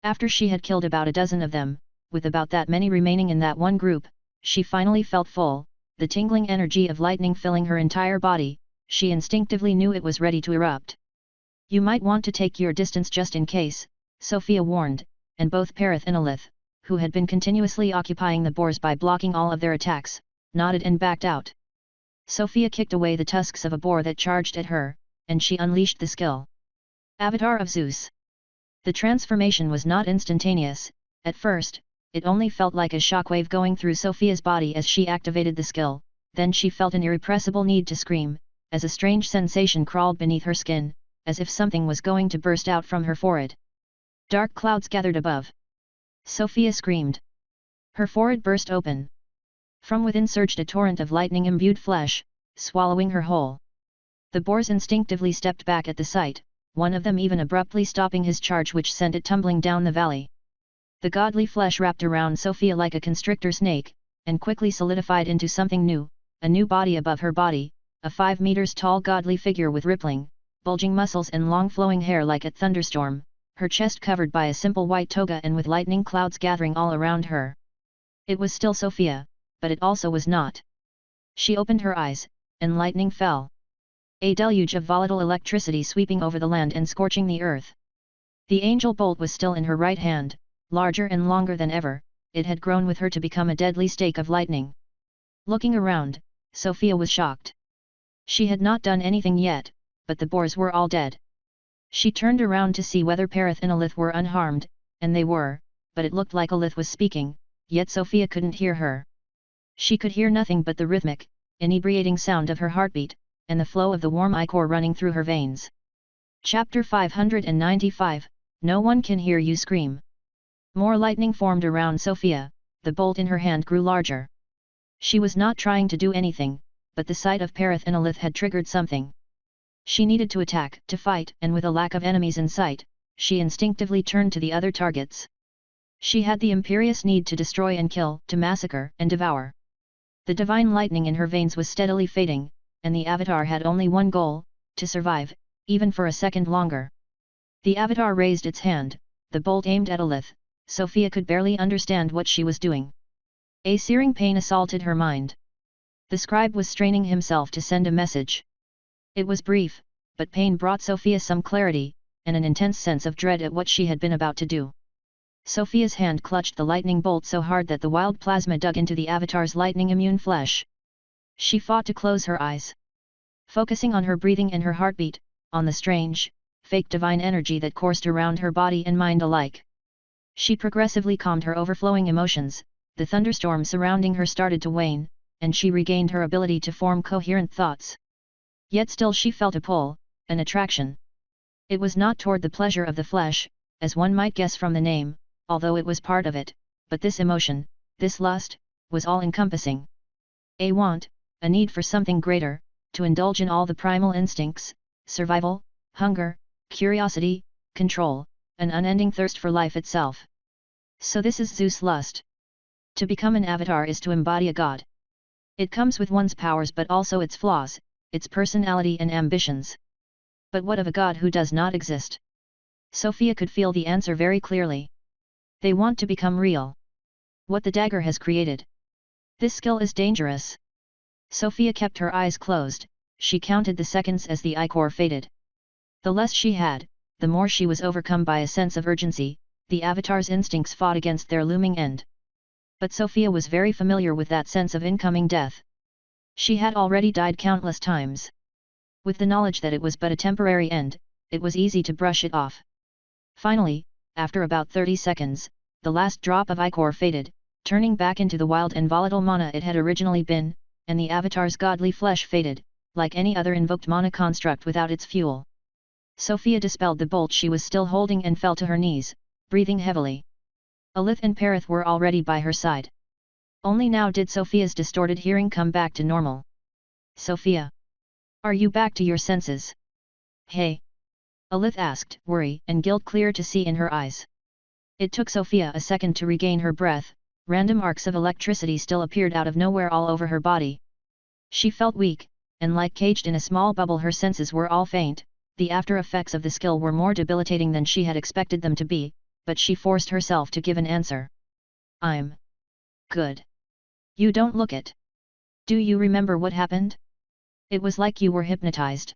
After she had killed about a dozen of them, with about that many remaining in that one group, she finally felt full, the tingling energy of lightning filling her entire body. She instinctively knew it was ready to erupt. You might want to take your distance just in case, Sofia warned, and both Perith and Alith, who had been continuously occupying the boars by blocking all of their attacks, nodded and backed out. Sofia kicked away the tusks of a boar that charged at her, and she unleashed the skill. Avatar of Zeus. The transformation was not instantaneous. At first, it only felt like a shockwave going through Sofia's body as she activated the skill, then she felt an irrepressible need to scream, as a strange sensation crawled beneath her skin, as if something was going to burst out from her forehead. Dark clouds gathered above. Sofia screamed. Her forehead burst open. From within surged a torrent of lightning-imbued flesh, swallowing her whole. The boars instinctively stepped back at the sight, one of them even abruptly stopping his charge, which sent it tumbling down the valley. The godly flesh wrapped around Sofia like a constrictor snake, and quickly solidified into something new, a new body above her body, a 5 meters tall godly figure with rippling, bulging muscles and long flowing hair like a thunderstorm, her chest covered by a simple white toga and with lightning clouds gathering all around her. It was still Sofia, but it also was not. She opened her eyes, and lightning fell. A deluge of volatile electricity sweeping over the land and scorching the earth. The angel bolt was still in her right hand, larger and longer than ever. It had grown with her to become a deadly stake of lightning. Looking around, Sofia was shocked. She had not done anything yet, but the boars were all dead. She turned around to see whether Perith and Alith were unharmed, and they were, but it looked like Alith was speaking, yet Sofia couldn't hear her. She could hear nothing but the rhythmic, inebriating sound of her heartbeat, and the flow of the warm ichor running through her veins. Chapter 595, No one can hear you scream. More lightning formed around Sofia, the bolt in her hand grew larger. She was not trying to do anything, but the sight of Perith and Alith had triggered something. She needed to attack, to fight, and with a lack of enemies in sight, she instinctively turned to the other targets. She had the imperious need to destroy and kill, to massacre and devour. The divine lightning in her veins was steadily fading, and the avatar had only one goal, to survive, even for a second longer. The avatar raised its hand, the bolt aimed at Alith. Sofia could barely understand what she was doing. A searing pain assaulted her mind. The scribe was straining himself to send a message. It was brief, but pain brought Sofia some clarity, and an intense sense of dread at what she had been about to do. Sofia's hand clutched the lightning bolt so hard that the wild plasma dug into the avatar's lightning-immune flesh. She fought to close her eyes. Focusing on her breathing and her heartbeat, on the strange, fake divine energy that coursed around her body and mind alike. She progressively calmed her overflowing emotions, the thunderstorm surrounding her started to wane, and she regained her ability to form coherent thoughts. Yet still she felt a pull, an attraction. It was not toward the pleasure of the flesh, as one might guess from the name, although it was part of it, but this emotion, this lust, was all-encompassing. A want, a need for something greater, to indulge in all the primal instincts, survival, hunger, curiosity, control, an unending thirst for life itself. So this is Zeus' lust. To become an avatar is to embody a god. It comes with one's powers but also its flaws, its personality and ambitions. But what of a god who does not exist? Sofia could feel the answer very clearly. They want to become real. What the dagger has created. This skill is dangerous. Sofia kept her eyes closed, she counted the seconds as the ichor faded. The less she had, the more she was overcome by a sense of urgency, the avatar's instincts fought against their looming end. But Sofia was very familiar with that sense of incoming death. She had already died countless times. With the knowledge that it was but a temporary end, it was easy to brush it off. Finally, after about 30 seconds, the last drop of ichor faded, turning back into the wild and volatile mana it had originally been, and the avatar's godly flesh faded, like any other invoked mana construct without its fuel. Sofia dispelled the bolt she was still holding and fell to her knees, breathing heavily. Alith and Perith were already by her side. Only now did Sofia's distorted hearing come back to normal. Sofia! Are you back to your senses? Hey! Alith asked, worry and guilt clear to see in her eyes. It took Sofia a second to regain her breath, random arcs of electricity still appeared out of nowhere all over her body. She felt weak, and like caged in a small bubble her senses were all faint, the after effects of the skill were more debilitating than she had expected them to be, but she forced herself to give an answer. I'm good. You don't look it. Do you remember what happened? It was like you were hypnotized.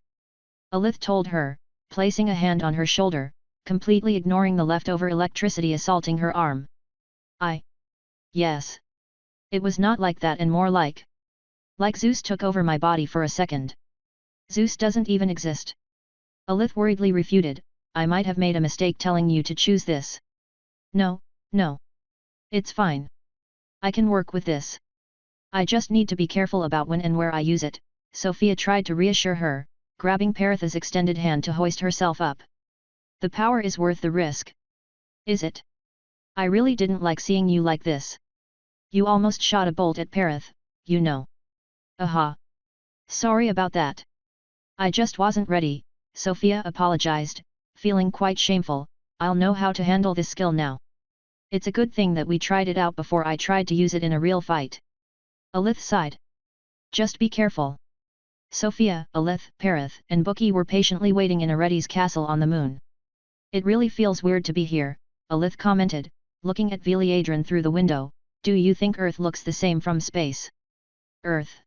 Alith told her, placing a hand on her shoulder, completely ignoring the leftover electricity assaulting her arm. Yes. It was not like that and more like Zeus took over my body for a second. Zeus doesn't even exist. Alith worriedly refuted, I might have made a mistake telling you to choose this. No. It's fine. I can work with this. I just need to be careful about when and where I use it, Sofia tried to reassure her, grabbing Peritha's extended hand to hoist herself up. The power is worth the risk. Is it? I really didn't like seeing you like this. You almost shot a bolt at Perith, you know. Aha. Sorry about that. I just wasn't ready, Sofia apologized, feeling quite shameful. I'll know how to handle this skill now. It's a good thing that we tried it out before I tried to use it in a real fight. Alith sighed. Just be careful. Sofia, Alith, Perith, and Bookie were patiently waiting in Arete's castle on the moon. It really feels weird to be here, Alith commented, looking at Veliadron through the window. Do you think Earth looks the same from space? Earth.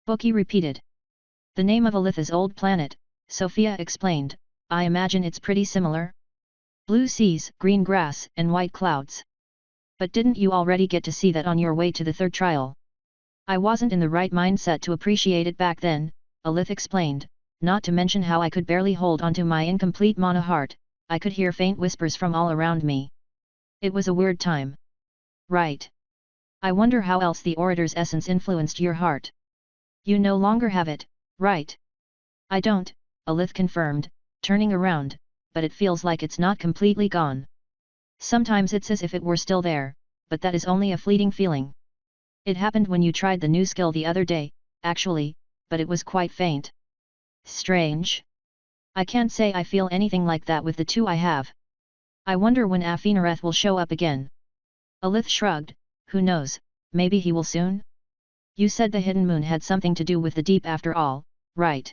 Bookie repeated. The name of Alith's old planet, Sofia explained, I imagine it's pretty similar. Blue seas, green grass, and white clouds. But didn't you already get to see that on your way to the third trial? I wasn't in the right mindset to appreciate it back then, Alith explained, not to mention how I could barely hold onto my incomplete mana heart, I could hear faint whispers from all around me. It was a weird time. Right. I wonder how else the orator's essence influenced your heart. You no longer have it, right? I don't, Alith confirmed, turning around, but it feels like it's not completely gone. Sometimes it's as if it were still there, but that is only a fleeting feeling. It happened when you tried the new skill the other day, actually, but it was quite faint. Strange. I can't say I feel anything like that with the two I have. I wonder when Afinareth will show up again. Alith shrugged, who knows, maybe he will soon? You said the hidden moon had something to do with the deep after all, right?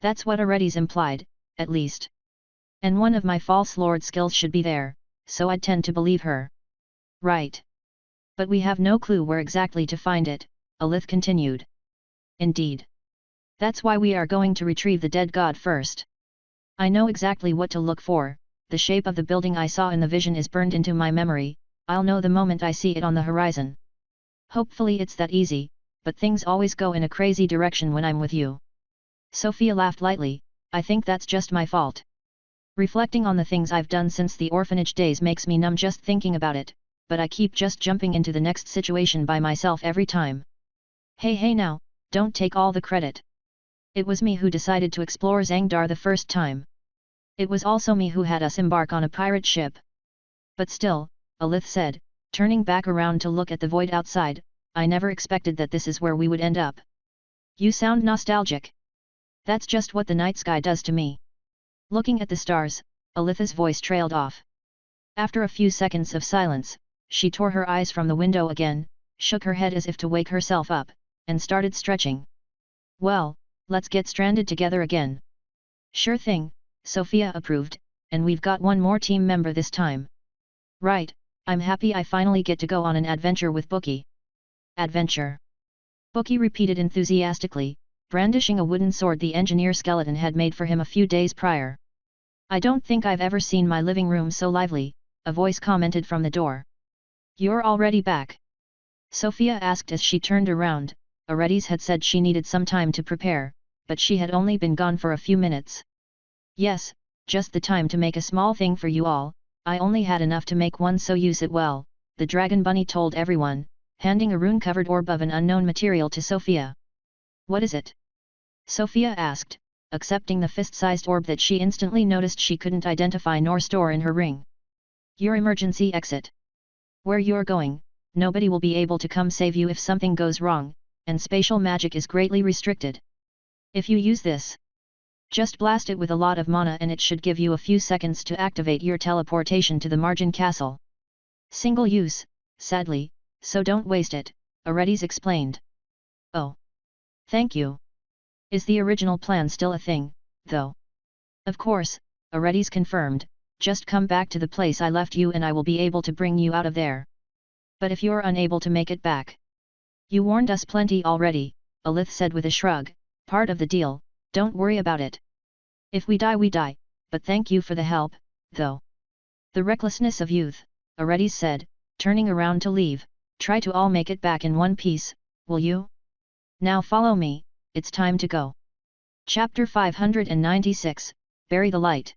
That's what Aredes implied, at least. And one of my false lord skills should be there, so I'd tend to believe her. Right. But we have no clue where exactly to find it, Alith continued. Indeed. That's why we are going to retrieve the dead god first. I know exactly what to look for, the shape of the building I saw in the vision is burned into my memory, I'll know the moment I see it on the horizon. Hopefully it's that easy, but things always go in a crazy direction when I'm with you. Sofia laughed lightly, I think that's just my fault. Reflecting on the things I've done since the orphanage days makes me numb just thinking about it, but I keep just jumping into the next situation by myself every time. Hey now, don't take all the credit. It was me who decided to explore Zangdar the first time. It was also me who had us embark on a pirate ship. But still, Alith said, turning back around to look at the void outside, I never expected that this is where we would end up. You sound nostalgic. That's just what the night sky does to me. Looking at the stars, Alith's voice trailed off. After a few seconds of silence, she tore her eyes from the window again, shook her head as if to wake herself up, and started stretching. Well, let's get stranded together again. Sure thing, Sofia approved, and we've got one more team member this time. Right, I'm happy I finally get to go on an adventure with Bookie. Adventure. Bookie repeated enthusiastically, brandishing a wooden sword the engineer skeleton had made for him a few days prior. I don't think I've ever seen my living room so lively, a voice commented from the door. You're already back? Sofia asked as she turned around. Aredes had said she needed some time to prepare, but she had only been gone for a few minutes. Yes, just the time to make a small thing for you all, I only had enough to make one, so use it well, the dragon bunny told everyone, handing a rune-covered orb of an unknown material to Sofia. What is it? Sofia asked, accepting the fist-sized orb that she instantly noticed she couldn't identify nor store in her ring. Your emergency exit. Where you're going, nobody will be able to come save you if something goes wrong, and spatial magic is greatly restricted. If you use this, just blast it with a lot of mana and it should give you a few seconds to activate your teleportation to the Margin Castle. Single use, sadly, so don't waste it, Aredes explained. Oh. Thank you. Is the original plan still a thing, though? Of course, Aredes confirmed, just come back to the place I left you and I will be able to bring you out of there. But if you're unable to make it back? You warned us plenty already, Alith said with a shrug, part of the deal, don't worry about it. If we die we die, but thank you for the help, though. The recklessness of youth, Aredes said, turning around to leave, try to all make it back in one piece, will you? Now follow me, it's time to go. Chapter 596, Bury the Light.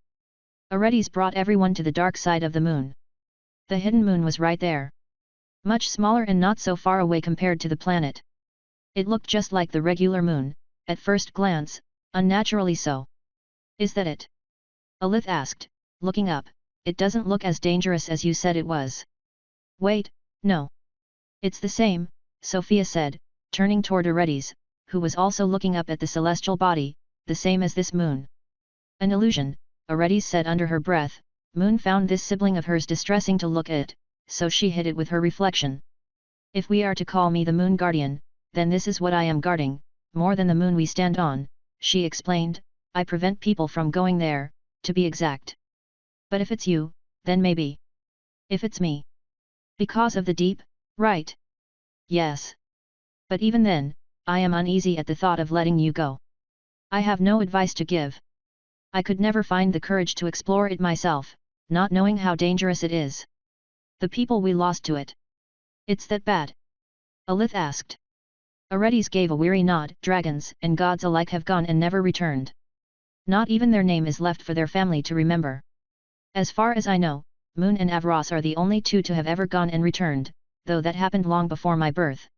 Aredes brought everyone to the dark side of the moon. The hidden moon was right there. Much smaller and not so far away compared to the planet. It looked just like the regular moon, at first glance, unnaturally so. Is that it? Alith asked, looking up, it doesn't look as dangerous as you said it was. Wait, no. It's the same, Sofia said, turning toward Aredes, who was also looking up at the celestial body, the same as this moon. An illusion, Aredes said under her breath. Moon found this sibling of hers distressing to look at, so she hid it with her reflection. If we are to call me the Moon Guardian, then this is what I am guarding, more than the moon we stand on, she explained, I prevent people from going there, to be exact. But if it's you, then maybe. If it's me. Because of the deep, right? Yes. But even then, I am uneasy at the thought of letting you go. I have no advice to give. I could never find the courage to explore it myself, not knowing how dangerous it is. The people we lost to it. It's that bad? Alith asked. Aredes gave a weary nod. Dragons and gods alike have gone and never returned. Not even their name is left for their family to remember. As far as I know, Moon and Avros are the only two to have ever gone and returned, though that happened long before my birth.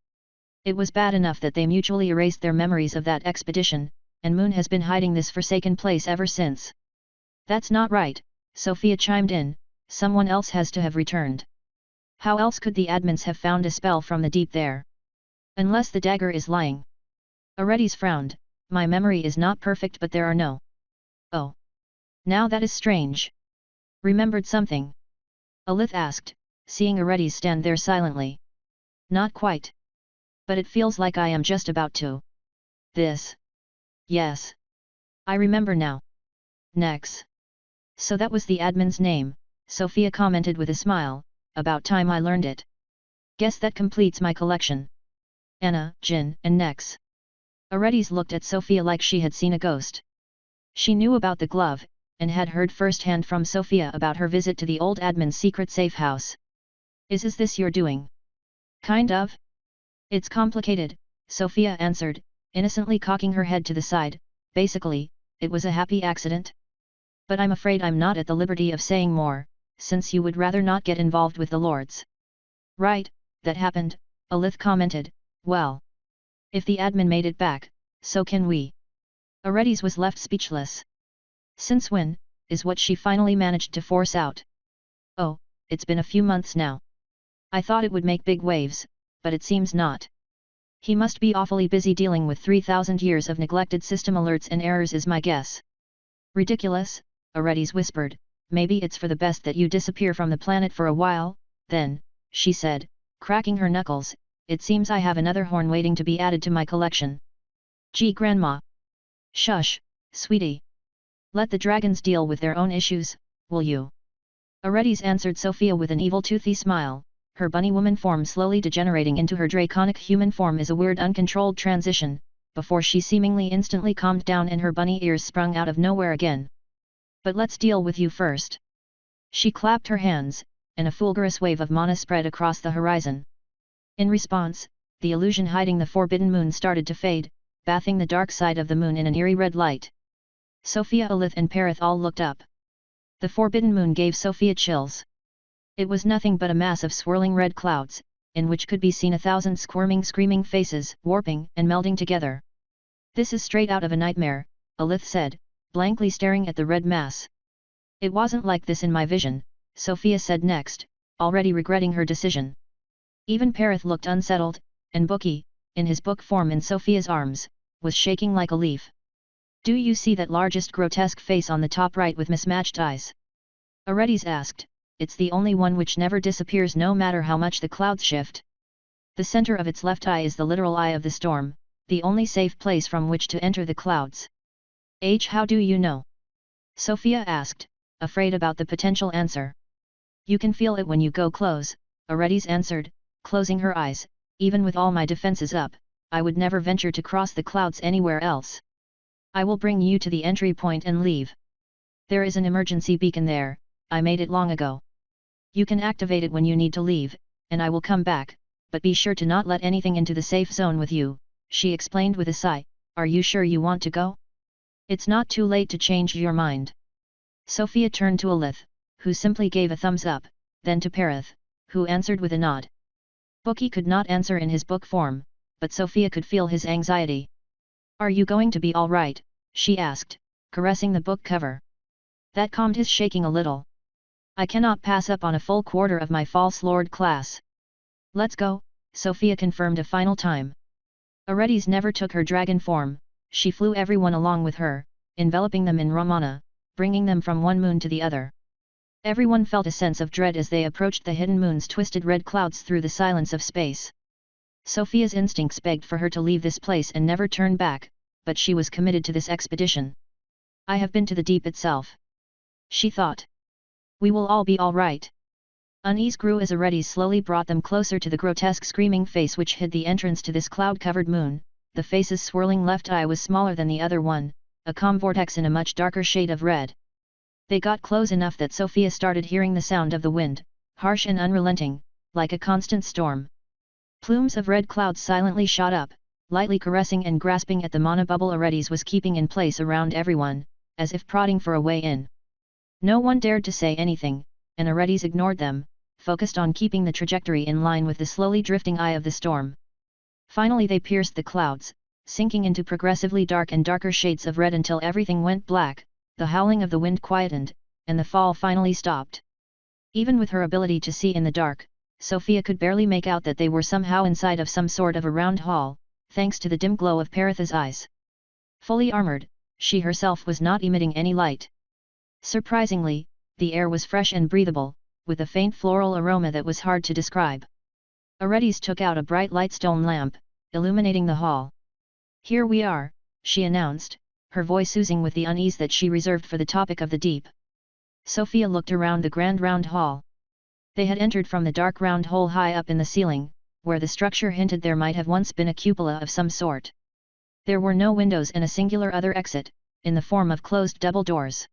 It was bad enough that they mutually erased their memories of that expedition, and Moon has been hiding this forsaken place ever since. That's not right, Sofia chimed in, someone else has to have returned. How else could the admins have found a spell from the deep there? Unless the dagger is lying. Aredes frowned, my memory is not perfect but there are no. Oh. Now that is strange. Remembered something? Alith asked, seeing Aredes stand there silently. Not quite. But it feels like I am just about to. This. Yes. I remember now. Nex. So that was the admin's name, Sofia commented with a smile, about time I learned it. Guess that completes my collection. Anna, Jin, and Nex. Aredes looked at Sofia like she had seen a ghost. She knew about the glove, and had heard firsthand from Sofia about her visit to the old admin's secret safe house. Is this your doing? Kind of. It's complicated, Sofia answered, innocently cocking her head to the side. Basically, it was a happy accident. But I'm afraid I'm not at the liberty of saying more, since you would rather not get involved with the lords. Right, that happened, Alith commented. Well. If the admin made it back, so can we. Aredes was left speechless. Since when, is what she finally managed to force out. Oh, it's been a few months now. I thought it would make big waves, but it seems not. He must be awfully busy dealing with 3,000 years of neglected system alerts and errors is my guess. Ridiculous, Aredes whispered, maybe it's for the best that you disappear from the planet for a while, then, she said, cracking her knuckles, it seems I have another horn waiting to be added to my collection. Gee grandma. Shush, sweetie. Let the dragons deal with their own issues, will you? Aredes answered Sofia with an evil toothy smile, her bunny woman form slowly degenerating into her draconic human form is a weird uncontrolled transition, before she seemingly instantly calmed down and her bunny ears sprung out of nowhere again. But let's deal with you first. She clapped her hands, and a fulgurous wave of mana spread across the horizon. In response, the illusion hiding the forbidden moon started to fade, bathing the dark side of the moon in an eerie red light. Sofia, Alith and Perith all looked up. The forbidden moon gave Sofia chills. It was nothing but a mass of swirling red clouds, in which could be seen 1,000 squirming screaming faces, warping and melding together. This is straight out of a nightmare, Alith said, blankly staring at the red mass. It wasn't like this in my vision, Sofia said next, already regretting her decision. Even Perith looked unsettled, and Bookie, in his book form in Sofia's arms, was shaking like a leaf. Do you see that largest grotesque face on the top right with mismatched eyes? Aredes asked. It's the only one which never disappears no matter how much the clouds shift. The center of its left eye is the literal eye of the storm, the only safe place from which to enter the clouds. How do you know? Sofia asked, afraid about the potential answer. You can feel it when you go close, Aredes answered, closing her eyes. Even with all my defenses up, I would never venture to cross the clouds anywhere else. I will bring you to the entry point and leave. There is an emergency beacon there, I made it long ago. You can activate it when you need to leave, and I will come back, but be sure to not let anything into the safe zone with you, she explained with a sigh. Are you sure you want to go? It's not too late to change your mind. Sofia turned to Alith, who simply gave a thumbs up, then to Perith, who answered with a nod. Bookie could not answer in his book form, but Sofia could feel his anxiety. Are you going to be all right? She asked, caressing the book cover. That calmed his shaking a little. I cannot pass up on a full quarter of my false lord class. Let's go, Sofia confirmed a final time. Aredes never took her dragon form, she flew everyone along with her, enveloping them in Ramana, bringing them from one moon to the other. Everyone felt a sense of dread as they approached the hidden moon's twisted red clouds through the silence of space. Sofia's instincts begged for her to leave this place and never turn back, but she was committed to this expedition. I have been to the deep itself. She thought. We will all be all right. Unease grew as Aredes slowly brought them closer to the grotesque screaming face which hid the entrance to this cloud-covered moon. The face's swirling left eye was smaller than the other one, a calm vortex in a much darker shade of red. They got close enough that Sofia started hearing the sound of the wind, harsh and unrelenting, like a constant storm. Plumes of red clouds silently shot up, lightly caressing and grasping at the mana bubble Aredes was keeping in place around everyone, as if prodding for a way in. No one dared to say anything, and Aredes ignored them, focused on keeping the trajectory in line with the slowly drifting eye of the storm. Finally they pierced the clouds, sinking into progressively dark and darker shades of red until everything went black, the howling of the wind quietened, and the fall finally stopped. Even with her ability to see in the dark, Sofia could barely make out that they were somehow inside of some sort of a round hall, thanks to the dim glow of Peritha's eyes. Fully armored, she herself was not emitting any light. Surprisingly, the air was fresh and breathable, with a faint floral aroma that was hard to describe. Aredes took out a bright light stone lamp, illuminating the hall. "Here we are," she announced, her voice oozing with the unease that she reserved for the topic of the deep. Sofia looked around the grand round hall. They had entered from the dark round hole high up in the ceiling, where the structure hinted there might have once been a cupola of some sort. There were no windows and a singular other exit, in the form of closed double doors.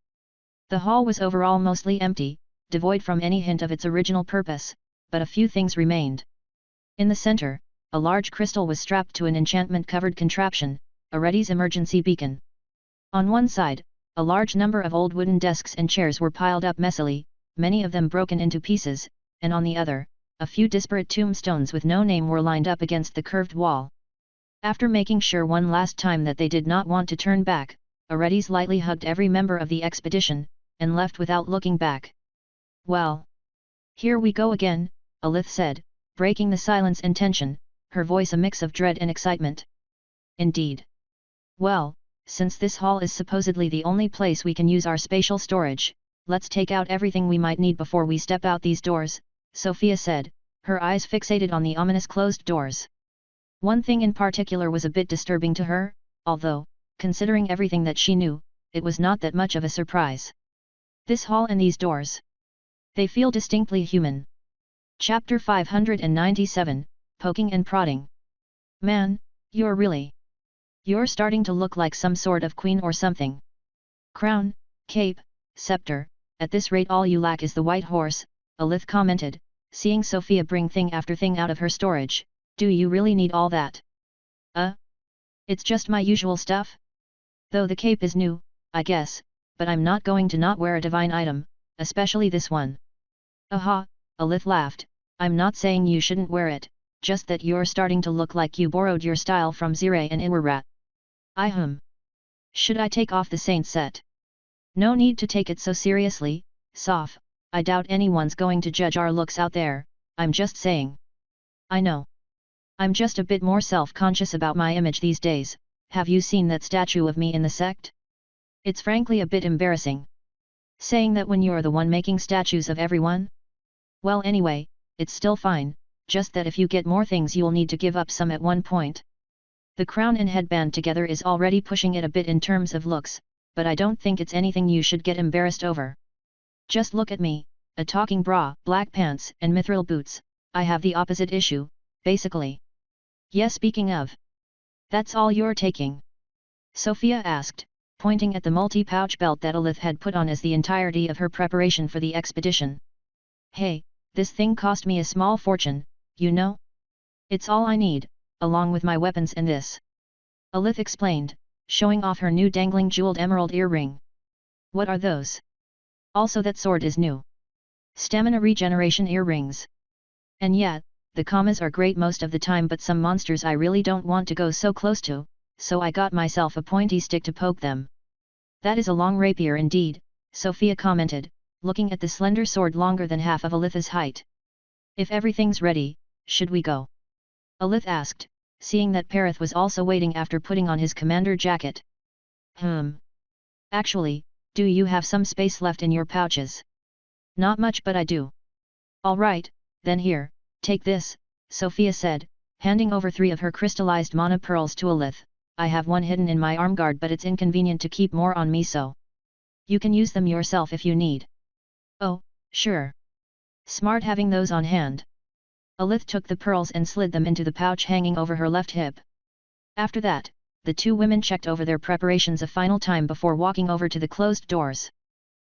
The hall was overall mostly empty, devoid from any hint of its original purpose, but a few things remained. In the center, a large crystal was strapped to an enchantment-covered contraption, Aredes' emergency beacon. On one side, a large number of old wooden desks and chairs were piled up messily, many of them broken into pieces, and on the other, a few disparate tombstones with no name were lined up against the curved wall. After making sure one last time that they did not want to turn back, Aredes lightly hugged every member of the expedition, and left without looking back. "Well, here we go again," Alith said, breaking the silence and tension, her voice a mix of dread and excitement. "Indeed. Well, since this hall is supposedly the only place we can use our spatial storage, let's take out everything we might need before we step out these doors," Sofia said, her eyes fixated on the ominous closed doors. One thing in particular was a bit disturbing to her, although, considering everything that she knew, it was not that much of a surprise. This hall and these doors. They feel distinctly human. Chapter 597, Poking and Prodding. "Man, you're starting to look like some sort of queen or something. Crown, cape, scepter, at this rate all you lack is the white horse," Alith commented, seeing Sofia bring thing after thing out of her storage. "Do you really need all that?" It's just my usual stuff. Though the cape is new, I guess, but I'm not going to not wear a divine item, especially this one." "Aha," Alith laughed, "I'm not saying you shouldn't wear it, just that you're starting to look like you borrowed your style from Zire and Iwarat." Should I take off the saint set?" "No need to take it so seriously, Sof, I doubt anyone's going to judge our looks out there, I'm just saying." "I know. I'm just a bit more self-conscious about my image these days. Have you seen that statue of me in the sect? It's frankly a bit embarrassing. Saying that when you're the one making statues of everyone? Well anyway, it's still fine, just that if you get more things you'll need to give up some at one point. The crown and headband together is already pushing it a bit in terms of looks, but I don't think it's anything you should get embarrassed over. Just look at me, a talking bra, black pants and mithril boots. I have the opposite issue, basically." "Yes, speaking of. That's all you're taking?" Sofia asked, pointing at the multi-pouch belt that Alith had put on as the entirety of her preparation for the expedition. "Hey, this thing cost me a small fortune, you know? It's all I need, along with my weapons and this." Alith explained, showing off her new dangling jeweled emerald earring. "What are those?" "Also that sword is new. Stamina regeneration earrings. And yet, the commas are great most of the time, but some monsters I really don't want to go so close to, so I got myself a pointy stick to poke them." "That is a long rapier indeed," Sofia commented, looking at the slender sword longer than half of Alith's height. "If everything's ready, should we go?" Alith asked, seeing that Perith was also waiting after putting on his commander jacket. Actually, do you have some space left in your pouches?" "Not much, but I do." "All right, then here, take this," Sofia said, handing over 3 of her crystallized mana pearls to Alith. "I have one hidden in my armguard, but it's inconvenient to keep more on me, so you can use them yourself if you need." "Oh, sure. Smart having those on hand." Alith took the pearls and slid them into the pouch hanging over her left hip. After that, the 2 women checked over their preparations a final time before walking over to the closed doors.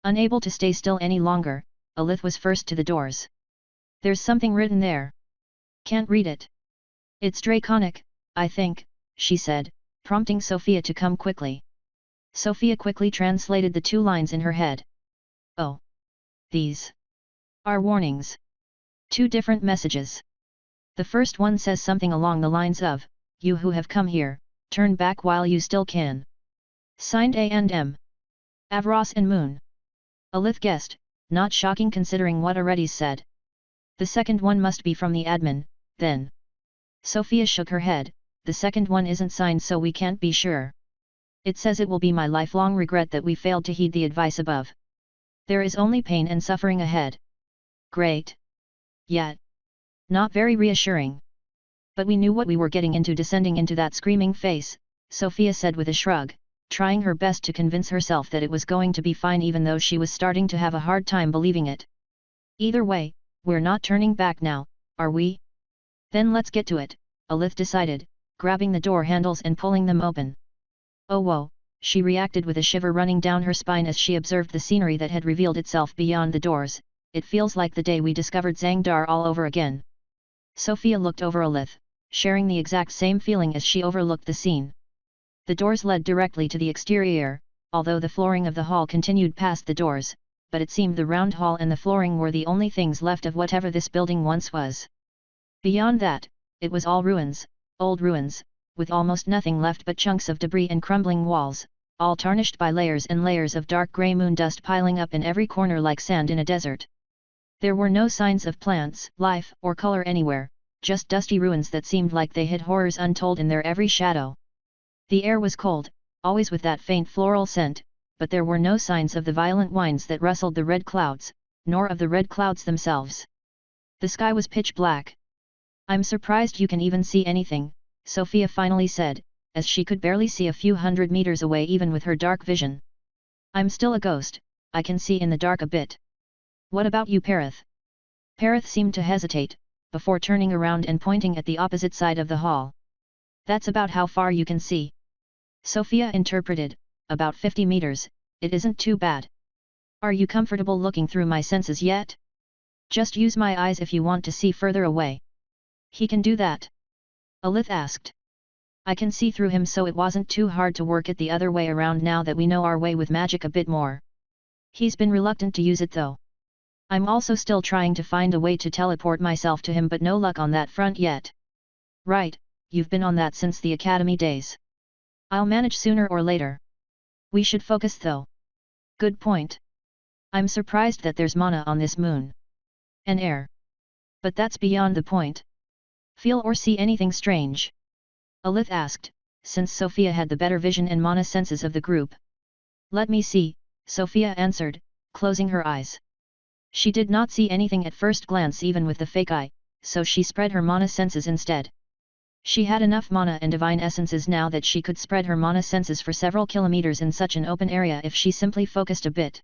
Unable to stay still any longer, Alith was first to the doors. "There's something written there." "Can't read it." "It's Draconic, I think," she said, prompting Sofia to come quickly. Sofia quickly translated the 2 lines in her head. "Oh. These are warnings. 2 different messages. The first one says something along the lines of, 'You who have come here, Turn back while you still can. Signed A&M. Avros and Moon. Alith guessed, not shocking considering what already said. The second one must be from the admin, then. Sofia shook her head, the second one isn't signed so we can't be sure. It says it will be my lifelong regret that we failed to heed the advice above. There is only pain and suffering ahead. Great. Yet. Not very reassuring. But we knew what we were getting into descending into that screaming face, Sofia said with a shrug, trying her best to convince herself that it was going to be fine even though she was starting to have a hard time believing it. Either way, we're not turning back now, are we? Then let's get to it, Alith decided, grabbing the door handles and pulling them open. Oh whoa, she reacted with a shiver running down her spine as she observed the scenery that had revealed itself beyond the doors. It feels like the day we discovered Zangdar all over again. Sofia looked over Alith, sharing the exact same feeling as she overlooked the scene. The doors led directly to the exterior, although the flooring of the hall continued past the doors, but it seemed the round hall and the flooring were the only things left of whatever this building once was. Beyond that, it was all ruins, old ruins, with almost nothing left but chunks of debris and crumbling walls, all tarnished by layers and layers of dark grey moon dust piling up in every corner like sand in a desert. There were no signs of plants, life, or color anywhere, just dusty ruins that seemed like they hid horrors untold in their every shadow. The air was cold, always with that faint floral scent, but there were no signs of the violent winds that rustled the red clouds, nor of the red clouds themselves. The sky was pitch black. I'm surprised you can even see anything, Sofia finally said, as she could barely see a few hundred meters away even with her dark vision. I'm still a ghost, I can see in the dark a bit. What about you, Parith? Parith seemed to hesitate, before turning around and pointing at the opposite side of the hall. That's about how far you can see. Sofia interpreted, about 50 meters, it isn't too bad. Are you comfortable looking through my senses yet? Just use my eyes if you want to see further away. He can do that? Alith asked. I can see through him so it wasn't too hard to work it the other way around now that we know our way with magic a bit more. He's been reluctant to use it though. I'm also still trying to find a way to teleport myself to him but no luck on that front yet. Right, you've been on that since the academy days. I'll manage sooner or later. We should focus though. Good point. I'm surprised that there's mana on this moon. And air. But that's beyond the point. Feel or see anything strange? Alith asked, since Sofia had the better vision and mana senses of the group. Let me see, Sofia answered, closing her eyes. She did not see anything at first glance even with the fake eye, so she spread her mana senses instead. She had enough mana and divine essences now that she could spread her mana senses for several kilometers in such an open area if she simply focused a bit.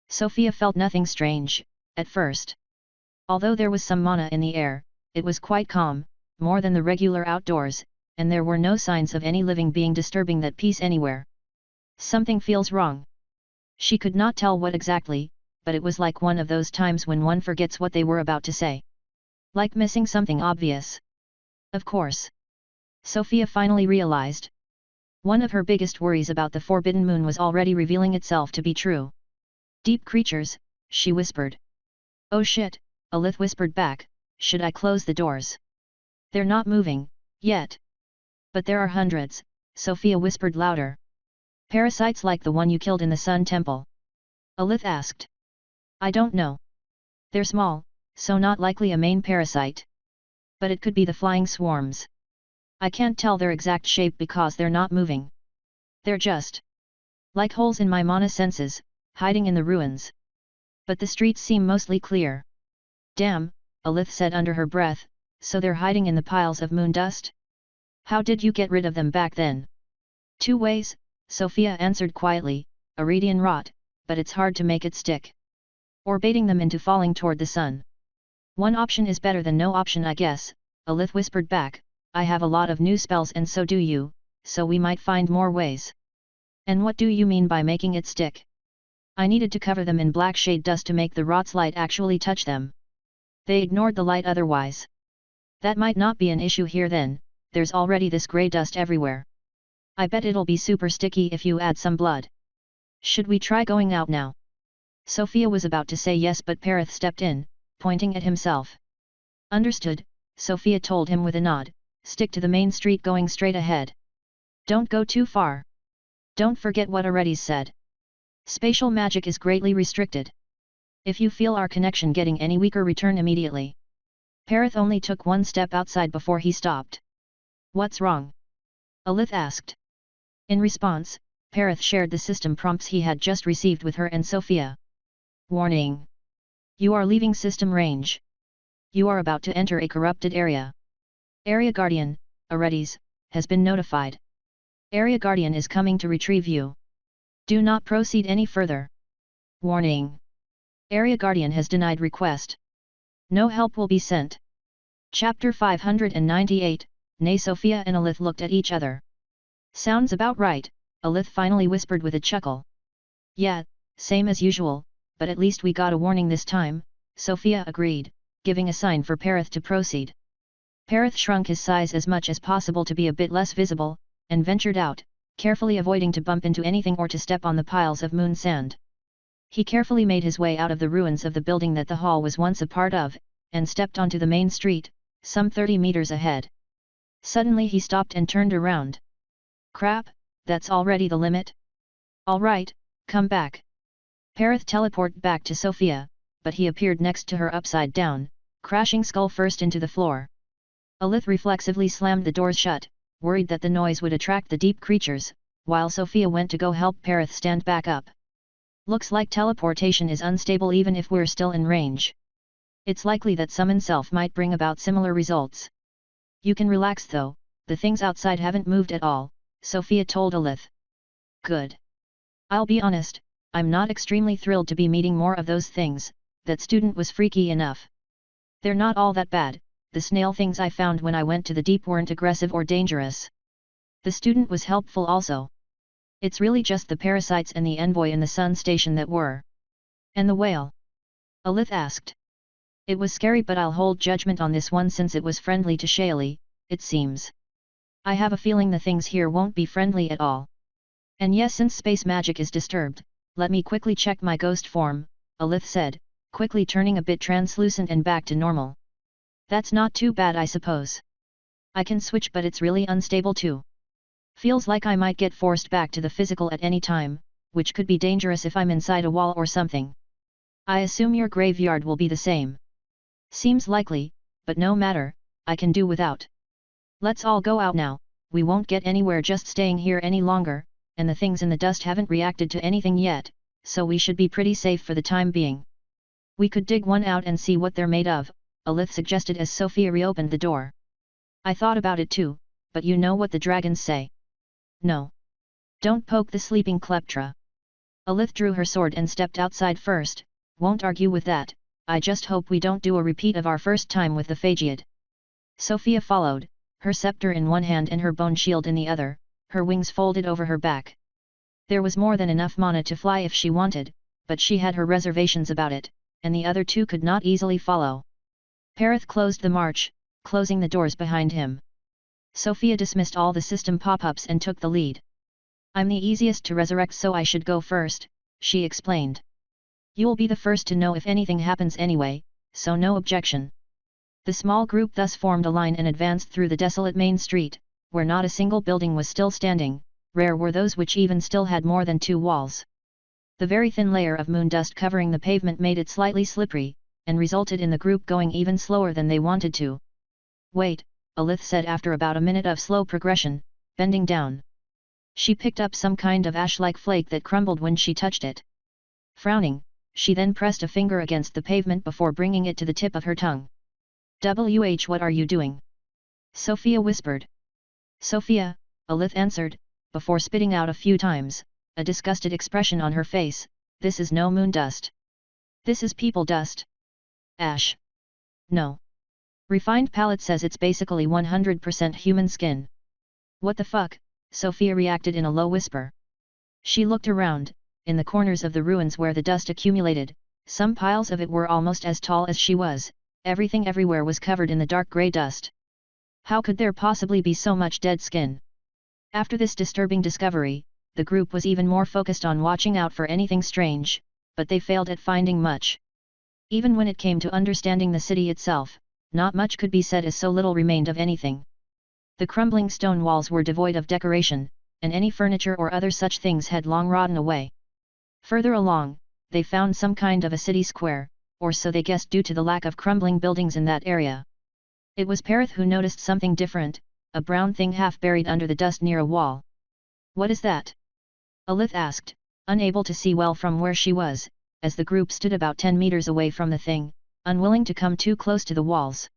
Sofia felt nothing strange, at first. Although there was some mana in the air, it was quite calm, more than the regular outdoors, and there were no signs of any living being disturbing that peace anywhere. Something feels wrong. She could not tell what exactly, but it was like one of those times when one forgets what they were about to say. Like missing something obvious. Of course. Sofia finally realized. One of her biggest worries about the Forbidden Moon was already revealing itself to be true. Deep creatures, she whispered. Oh shit, Alith whispered back, should I close the doors? They're not moving, yet. But there are hundreds, Sofia whispered louder. Parasites like the one you killed in the Sun Temple? Alith asked. I don't know. They're small, so not likely a main parasite. But it could be the flying swarms. I can't tell their exact shape because they're not moving. They're just like holes in my mana senses, hiding in the ruins. But the streets seem mostly clear. Damn, Alith said under her breath, so they're hiding in the piles of moon dust? How did you get rid of them back then? 2 ways, Sofia answered quietly, Iridian rot, but it's hard to make it stick. Or baiting them into falling toward the sun. One option is better than no option I guess, Alith whispered back, I have a lot of new spells and so do you, so we might find more ways. And what do you mean by making it stick? I needed to cover them in black shade dust to make the rot's light actually touch them. They ignored the light otherwise. That might not be an issue here then, there's already this grey dust everywhere. I bet it'll be super sticky if you add some blood. Should we try going out now? Sofia was about to say yes but Parith stepped in, pointing at himself. Understood, Sofia told him with a nod, stick to the main street going straight ahead. Don't go too far. Don't forget what Aredes said. Spatial magic is greatly restricted. If you feel our connection getting any weaker, return immediately. Perith only took one step outside before he stopped. What's wrong? Alith asked. In response, Perith shared the system prompts he had just received with her and Sofia. Warning! You are leaving system range. You are about to enter a corrupted area. Area Guardian, Aredes, has been notified. Area Guardian is coming to retrieve you. Do not proceed any further. Warning! Area Guardian has denied request. No help will be sent. Chapter 598, Nay. Sofia and Alith looked at each other. Sounds about right, Alith finally whispered with a chuckle. Yeah, same as usual, but at least we got a warning this time, Sofia agreed, giving a sign for Perith to proceed. Perith shrunk his size as much as possible to be a bit less visible, and ventured out, carefully avoiding to bump into anything or to step on the piles of moon sand. He carefully made his way out of the ruins of the building that the hall was once a part of, and stepped onto the main street, some 30 meters ahead. Suddenly he stopped and turned around. Crap, that's already the limit? Alright, come back. Perith teleported back to Sofia, but he appeared next to her upside down, crashing skull first into the floor. Alith reflexively slammed the doors shut, worried that the noise would attract the deep creatures, while Sofia went to go help Perith stand back up. Looks like teleportation is unstable even if we're still in range. It's likely that summon self might bring about similar results. You can relax though, the things outside haven't moved at all, Sofia told Alith. Good. I'll be honest, I'm not extremely thrilled to be meeting more of those things, that student was freaky enough. They're not all that bad, the snail things I found when I went to the deep weren't aggressive or dangerous. The student was helpful also. It's really just the parasites and the envoy in the sun station that were. And the whale? Alith asked. It was scary, but I'll hold judgment on this one since it was friendly to Shaili, it seems. I have a feeling the things here won't be friendly at all. And yes, since space magic is disturbed, let me quickly check my ghost form, Alith said, quickly turning a bit translucent and back to normal. That's not too bad, I suppose. I can switch, but it's really unstable too. Feels like I might get forced back to the physical at any time, which could be dangerous if I'm inside a wall or something. I assume your graveyard will be the same. Seems likely, but no matter, I can do without. Let's all go out now, we won't get anywhere just staying here any longer, and the things in the dust haven't reacted to anything yet, so we should be pretty safe for the time being. We could dig one out and see what they're made of, Alith suggested as Sofia reopened the door. I thought about it too, but you know what the dragons say. No. Don't poke the sleeping kleptra. Alith drew her sword and stepped outside first, won't argue with that, I just hope we don't do a repeat of our first time with the Phagiad. Sofia followed, her scepter in one hand and her bone shield in the other, her wings folded over her back. There was more than enough mana to fly if she wanted, but she had her reservations about it, and the other two could not easily follow. Perith closed the march, closing the doors behind him. Sofia dismissed all the system pop-ups and took the lead. I'm the easiest to resurrect, so I should go first, she explained. You'll be the first to know if anything happens anyway, so no objection. The small group thus formed a line and advanced through the desolate main street, where not a single building was still standing, rare were those which even still had more than 2 walls. The very thin layer of moon dust covering the pavement made it slightly slippery, and resulted in the group going even slower than they wanted to. Wait, Alith said after about a minute of slow progression, bending down. She picked up some kind of ash-like flake that crumbled when she touched it. Frowning, she then pressed a finger against the pavement before bringing it to the tip of her tongue. What are you doing? Sofia whispered. Sofia, Alith answered, before spitting out a few times, a disgusted expression on her face, this is no moon dust. This is people dust. Ash. No. Refined palette says it's basically 100% human skin. What the fuck, Sofia reacted in a low whisper. She looked around, in the corners of the ruins where the dust accumulated, some piles of it were almost as tall as she was, everything everywhere was covered in the dark grey dust. How could there possibly be so much dead skin? After this disturbing discovery, the group was even more focused on watching out for anything strange, but they failed at finding much. Even when it came to understanding the city itself, not much could be said as so little remained of anything. The crumbling stone walls were devoid of decoration, and any furniture or other such things had long rotten away. Further along, they found some kind of a city square, or so they guessed due to the lack of crumbling buildings in that area. It was Perith who noticed something different, a brown thing half buried under the dust near a wall. "What is that?" Alith asked, unable to see well from where she was, as the group stood about 10 meters away from the thing, unwilling to come too close to the walls.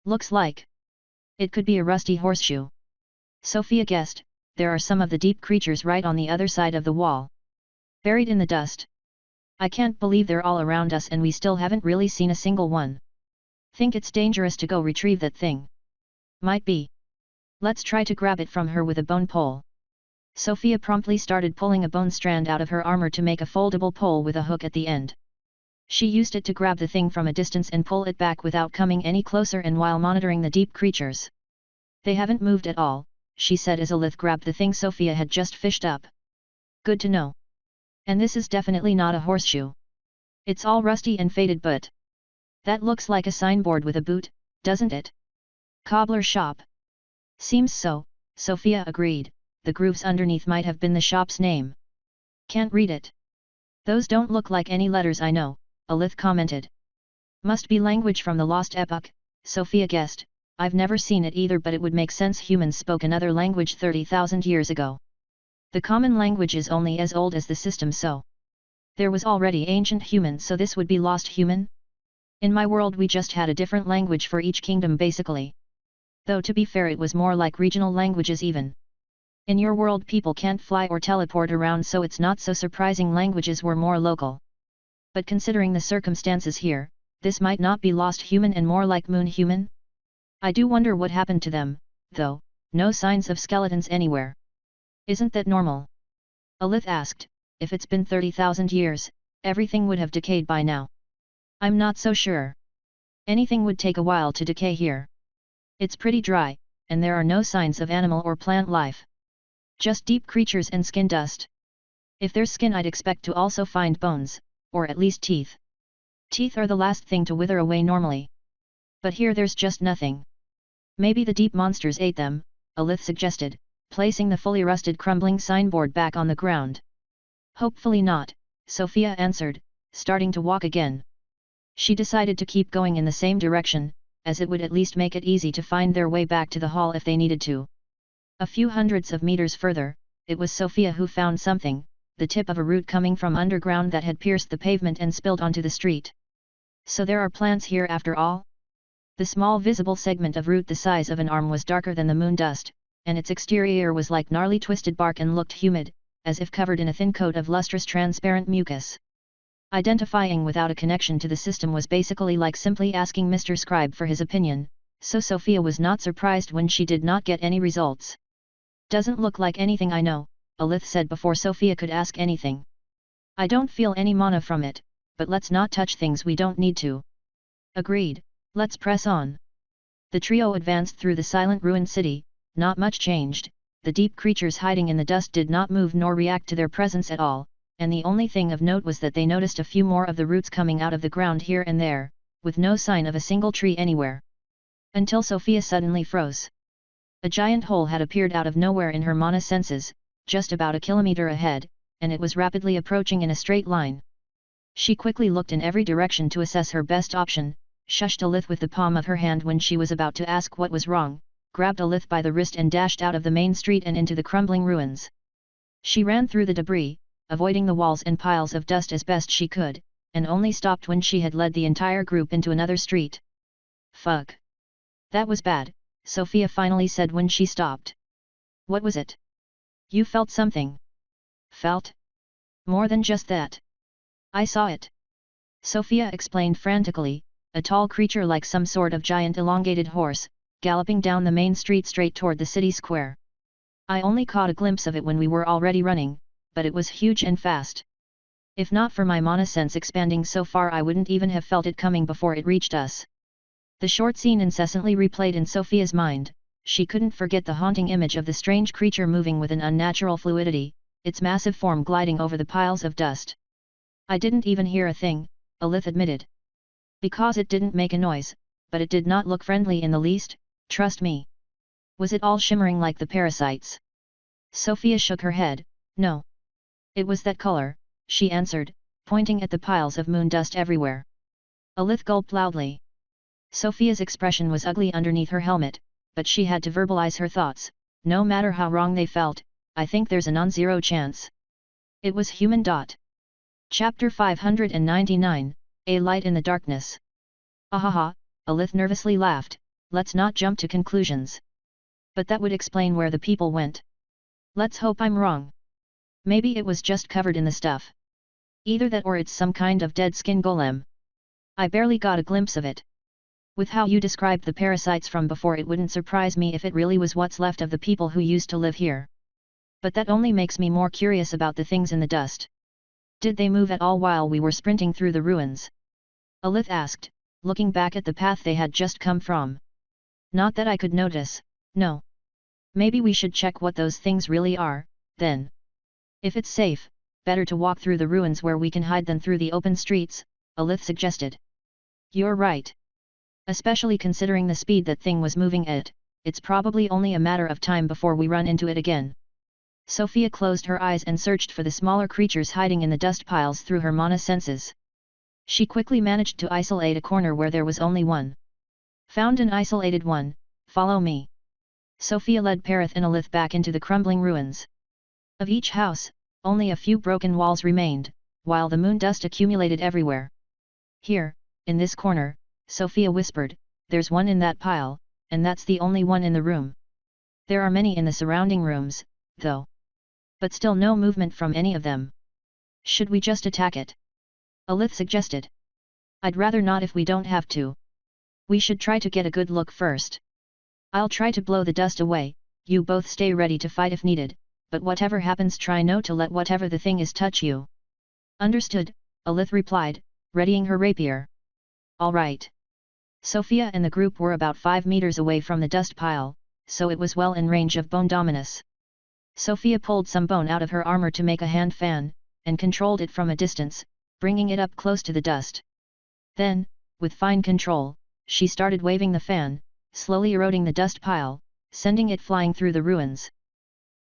"Looks like it could be a rusty horseshoe." Sofia guessed, there are some of the deep creatures right on the other side of the wall. Buried in the dust. I can't believe they're all around us and we still haven't really seen a single one. Think it's dangerous to go retrieve that thing? Might be. Let's try to grab it from her with a bone pole. Sofia promptly started pulling a bone strand out of her armor to make a foldable pole with a hook at the end. She used it to grab the thing from a distance and pull it back without coming any closer and while monitoring the deep creatures. "They haven't moved at all," she said as Alith grabbed the thing Sofia had just fished up. "Good to know. And this is definitely not a horseshoe. It's all rusty and faded, but that looks like a signboard with a boot, doesn't it? Cobbler shop." "Seems so," Sofia agreed, the grooves underneath might have been the shop's name. "Can't read it." "Those don't look like any letters I know," Alith commented. "Must be language from the Lost Epoch," Sofia guessed. "I've never seen it either, but it would make sense humans spoke another language 30,000 years ago. The common language is only as old as the system, so there was already ancient human, so this would be lost human? In my world we just had a different language for each kingdom basically. Though to be fair it was more like regional languages even. In your world people can't fly or teleport around, so it's not so surprising languages were more local. But considering the circumstances here, this might not be lost human and more like moon human? I do wonder what happened to them, though, no signs of skeletons anywhere. Isn't that normal?" Alith asked. "If it's been 30,000 years, everything would have decayed by now." "I'm not so sure. Anything would take a while to decay here. It's pretty dry, and there are no signs of animal or plant life. Just deep creatures and skin dust. If there's skin I'd expect to also find bones, or at least teeth. Teeth are the last thing to wither away normally. But here there's just nothing. Maybe the deep monsters ate them," Alith suggested, placing the fully rusted crumbling signboard back on the ground. "Hopefully not," Sofia answered, starting to walk again. She decided to keep going in the same direction, as it would at least make it easy to find their way back to the hall if they needed to. A few hundreds of meters further, it was Sofia who found something, the tip of a root coming from underground that had pierced the pavement and spilled onto the street. "So there are plants here after all?" The small visible segment of root the size of an arm was darker than the moon dust, and its exterior was like gnarly twisted bark and looked humid, as if covered in a thin coat of lustrous transparent mucus. Identifying without a connection to the system was basically like simply asking Mr. Scribe for his opinion, so Sofia was not surprised when she did not get any results. "Doesn't look like anything I know," Alith said before Sofia could ask anything. "I don't feel any mana from it, but let's not touch things we don't need to." "Agreed, let's press on." The trio advanced through the silent ruined city. Not much changed, the deep creatures hiding in the dust did not move nor react to their presence at all, and the only thing of note was that they noticed a few more of the roots coming out of the ground here and there, with no sign of a single tree anywhere. Until Sofia suddenly froze. A giant hole had appeared out of nowhere in her mana senses, just about a kilometer ahead, and it was rapidly approaching in a straight line. She quickly looked in every direction to assess her best option, shushed Alith with the palm of her hand when she was about to ask what was wrong, grabbed Alith by the wrist and dashed out of the main street and into the crumbling ruins. She ran through the debris, avoiding the walls and piles of dust as best she could, and only stopped when she had led the entire group into another street. "Fuck. That was bad," Sofia finally said when she stopped. "What was it?" "You felt something." "Felt? More than just that. I saw it," Sofia explained frantically, a tall creature like some sort of giant elongated horse, galloping down the main street straight toward the city square. "I only caught a glimpse of it when we were already running, but it was huge and fast. If not for my mana sense expanding so far I wouldn't even have felt it coming before it reached us." The short scene incessantly replayed in Sofia's mind. She couldn't forget the haunting image of the strange creature moving with an unnatural fluidity, its massive form gliding over the piles of dust. "I didn't even hear a thing," Alith admitted. "Because it didn't make a noise, but it did not look friendly in the least, trust me." Was it all shimmering like the parasites? Sofia shook her head. No. It was that color, she answered, pointing at the piles of moon dust everywhere. Alith gulped loudly. Sofia's expression was ugly underneath her helmet, but she had to verbalize her thoughts. No matter how wrong they felt, I think there's a non-zero chance. It was human. Chapter 599, A Light in the Darkness. Ahaha, Alith nervously laughed, let's not jump to conclusions. But that would explain where the people went. Let's hope I'm wrong. Maybe it was just covered in the stuff. Either that or it's some kind of dead skin golem. I barely got a glimpse of it. With how you described the parasites from before, it wouldn't surprise me if it really was what's left of the people who used to live here. But that only makes me more curious about the things in the dust. Did they move at all while we were sprinting through the ruins? Alith asked, looking back at the path they had just come from. Not that I could notice, no. Maybe we should check what those things really are, then. If it's safe, better to walk through the ruins where we can hide than through the open streets, Alith suggested. You're right. Especially considering the speed that thing was moving at, it's probably only a matter of time before we run into it again. Sofia closed her eyes and searched for the smaller creatures hiding in the dust piles through her mana senses. She quickly managed to isolate a corner where there was only one. Found an isolated one, follow me. Sofia led Parith and Alith back into the crumbling ruins. Of each house, only a few broken walls remained, while the moon dust accumulated everywhere. Here, in this corner, Sofia whispered, there's one in that pile, and that's the only one in the room. There are many in the surrounding rooms, though. But still no movement from any of them. Should we just attack it? Alith suggested. I'd rather not if we don't have to. We should try to get a good look first. I'll try to blow the dust away, you both stay ready to fight if needed, but whatever happens try not to let whatever the thing is touch you. Understood, Alith replied, readying her rapier. All right. Sofia and the group were about 5 meters away from the dust pile, so it was well in range of Bone Dominus. Sofia pulled some bone out of her armor to make a hand fan, and controlled it from a distance, bringing it up close to the dust. Then, with fine control, she started waving the fan, slowly eroding the dust pile, sending it flying through the ruins.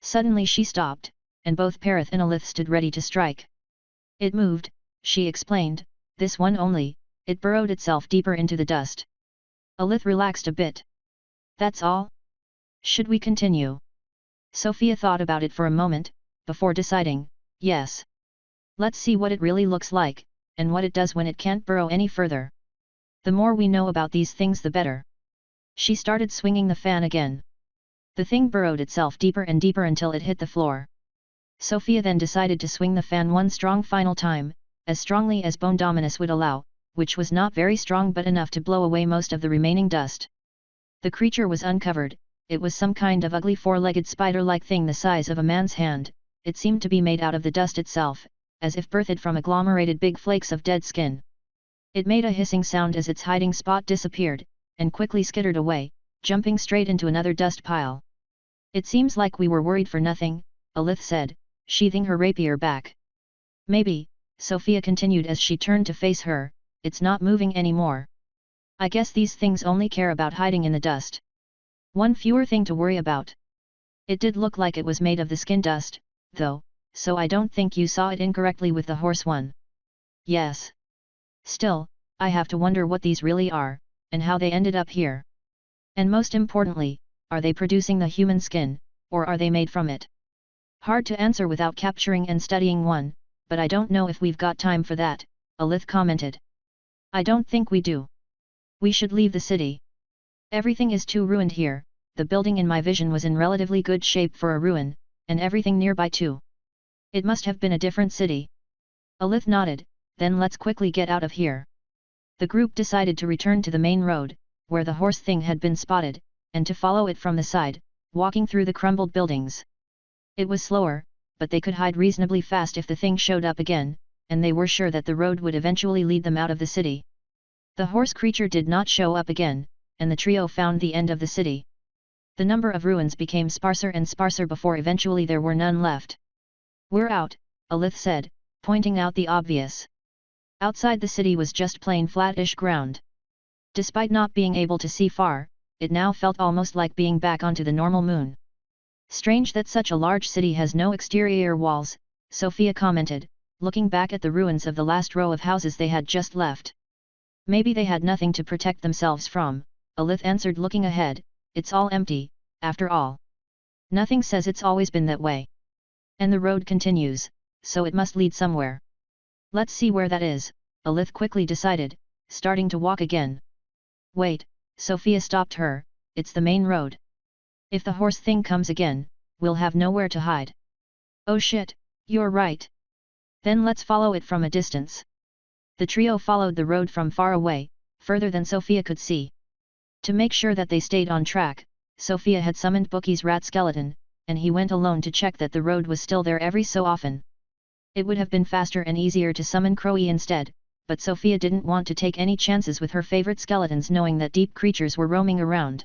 Suddenly she stopped, and both Parith and Alith stood ready to strike. It moved, she explained, this one only, it burrowed itself deeper into the dust. Alith relaxed a bit. That's all? Should we continue? Sofia thought about it for a moment, before deciding, yes. Let's see what it really looks like, and what it does when it can't burrow any further. The more we know about these things the better. She started swinging the fan again. The thing burrowed itself deeper and deeper until it hit the floor. Sofia then decided to swing the fan one strong final time, as strongly as Bone Dominus would allow, which was not very strong but enough to blow away most of the remaining dust. The creature was uncovered. It was some kind of ugly four-legged spider-like thing the size of a man's hand. It seemed to be made out of the dust itself, as if birthed from agglomerated big flakes of dead skin. It made a hissing sound as its hiding spot disappeared, and quickly skittered away, jumping straight into another dust pile. It seems like we were worried for nothing, Alith said, sheathing her rapier back. Maybe, Sofia continued as she turned to face her, it's not moving anymore. I guess these things only care about hiding in the dust. One fewer thing to worry about. It did look like it was made of the skin dust, though, so I don't think you saw it incorrectly with the horse one. Yes. Still, I have to wonder what these really are, and how they ended up here. And most importantly, are they producing the human skin, or are they made from it? Hard to answer without capturing and studying one, but I don't know if we've got time for that, Alith commented. I don't think we do. We should leave the city. Everything is too ruined here. The building in my vision was in relatively good shape for a ruin, and everything nearby too. It must have been a different city. Alith nodded, then let's quickly get out of here. The group decided to return to the main road, where the horse thing had been spotted, and to follow it from the side, walking through the crumbled buildings. It was slower, but they could hide reasonably fast if the thing showed up again, and they were sure that the road would eventually lead them out of the city. The horse creature did not show up again, and the trio found the end of the city. The number of ruins became sparser and sparser before eventually there were none left. We're out, Alith said, pointing out the obvious. Outside the city was just plain flat-ish ground. Despite not being able to see far, it now felt almost like being back onto the normal moon. Strange that such a large city has no exterior walls, Sofia commented, looking back at the ruins of the last row of houses they had just left. Maybe they had nothing to protect themselves from, Alith answered looking ahead, it's all empty, after all. Nothing says it's always been that way. And the road continues, so it must lead somewhere. Let's see where that is, Alith quickly decided, starting to walk again. Wait, Sofia stopped her, it's the main road. If the horse thing comes again, we'll have nowhere to hide. Oh shit, you're right. Then let's follow it from a distance. The trio followed the road from far away, further than Sofia could see. To make sure that they stayed on track, Sofia had summoned Bookie's rat skeleton, and he went alone to check that the road was still there every so often. It would have been faster and easier to summon Crowy instead, but Sofia didn't want to take any chances with her favorite skeletons knowing that deep creatures were roaming around.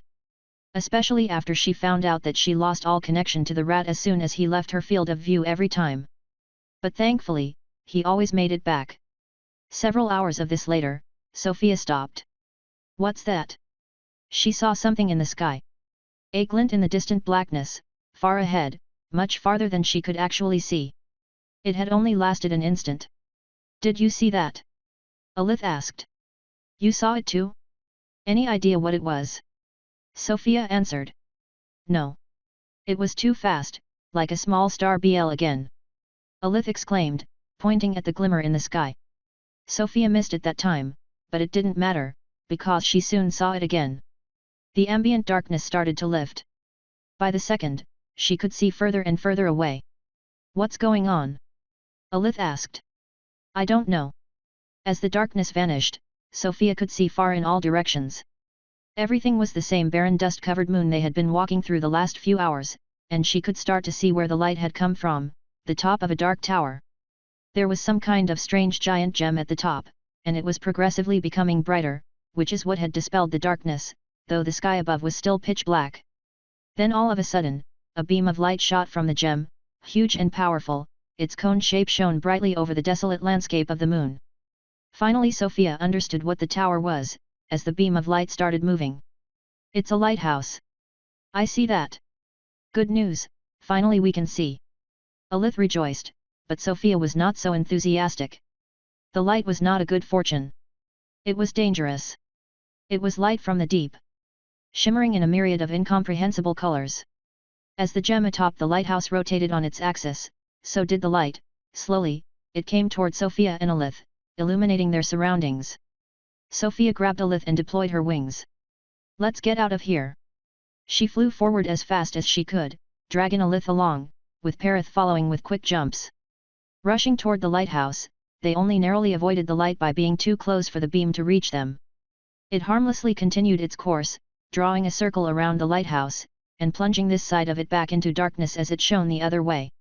Especially after she found out that she lost all connection to the rat as soon as he left her field of view every time. But thankfully, he always made it back. Several hours of this later, Sofia stopped. What's that? She saw something in the sky. A glint in the distant blackness, far ahead, much farther than she could actually see. It had only lasted an instant. Did you see that? Alith asked. You saw it too? Any idea what it was? Sofia answered. No. It was too fast, like a small star BL again. Alith exclaimed, pointing at the glimmer in the sky. Sofia missed it that time, but it didn't matter, because she soon saw it again. The ambient darkness started to lift. By the second, she could see further and further away. What's going on? Alith asked. I don't know. As the darkness vanished, Sofia could see far in all directions. Everything was the same barren dust-covered moon they had been walking through the last few hours, and she could start to see where the light had come from, the top of a dark tower. There was some kind of strange giant gem at the top, and it was progressively becoming brighter, which is what had dispelled the darkness, though the sky above was still pitch black. Then all of a sudden, a beam of light shot from the gem, huge and powerful, its cone shape shone brightly over the desolate landscape of the moon. Finally Sofia understood what the tower was, as the beam of light started moving. It's a lighthouse. I see that. Good news, finally we can see. Alith rejoiced, but Sofia was not so enthusiastic. The light was not a good fortune. It was dangerous. It was light from the deep, shimmering in a myriad of incomprehensible colors. As the gem atop the lighthouse rotated on its axis, so did the light. Slowly, it came toward Sofia and Alith, illuminating their surroundings. Sofia grabbed Alith and deployed her wings. Let's get out of here. She flew forward as fast as she could, dragging Alith along, with Perith following with quick jumps. Rushing toward the lighthouse, they only narrowly avoided the light by being too close for the beam to reach them. It harmlessly continued its course, drawing a circle around the lighthouse, and plunging this side of it back into darkness as it shone the other way.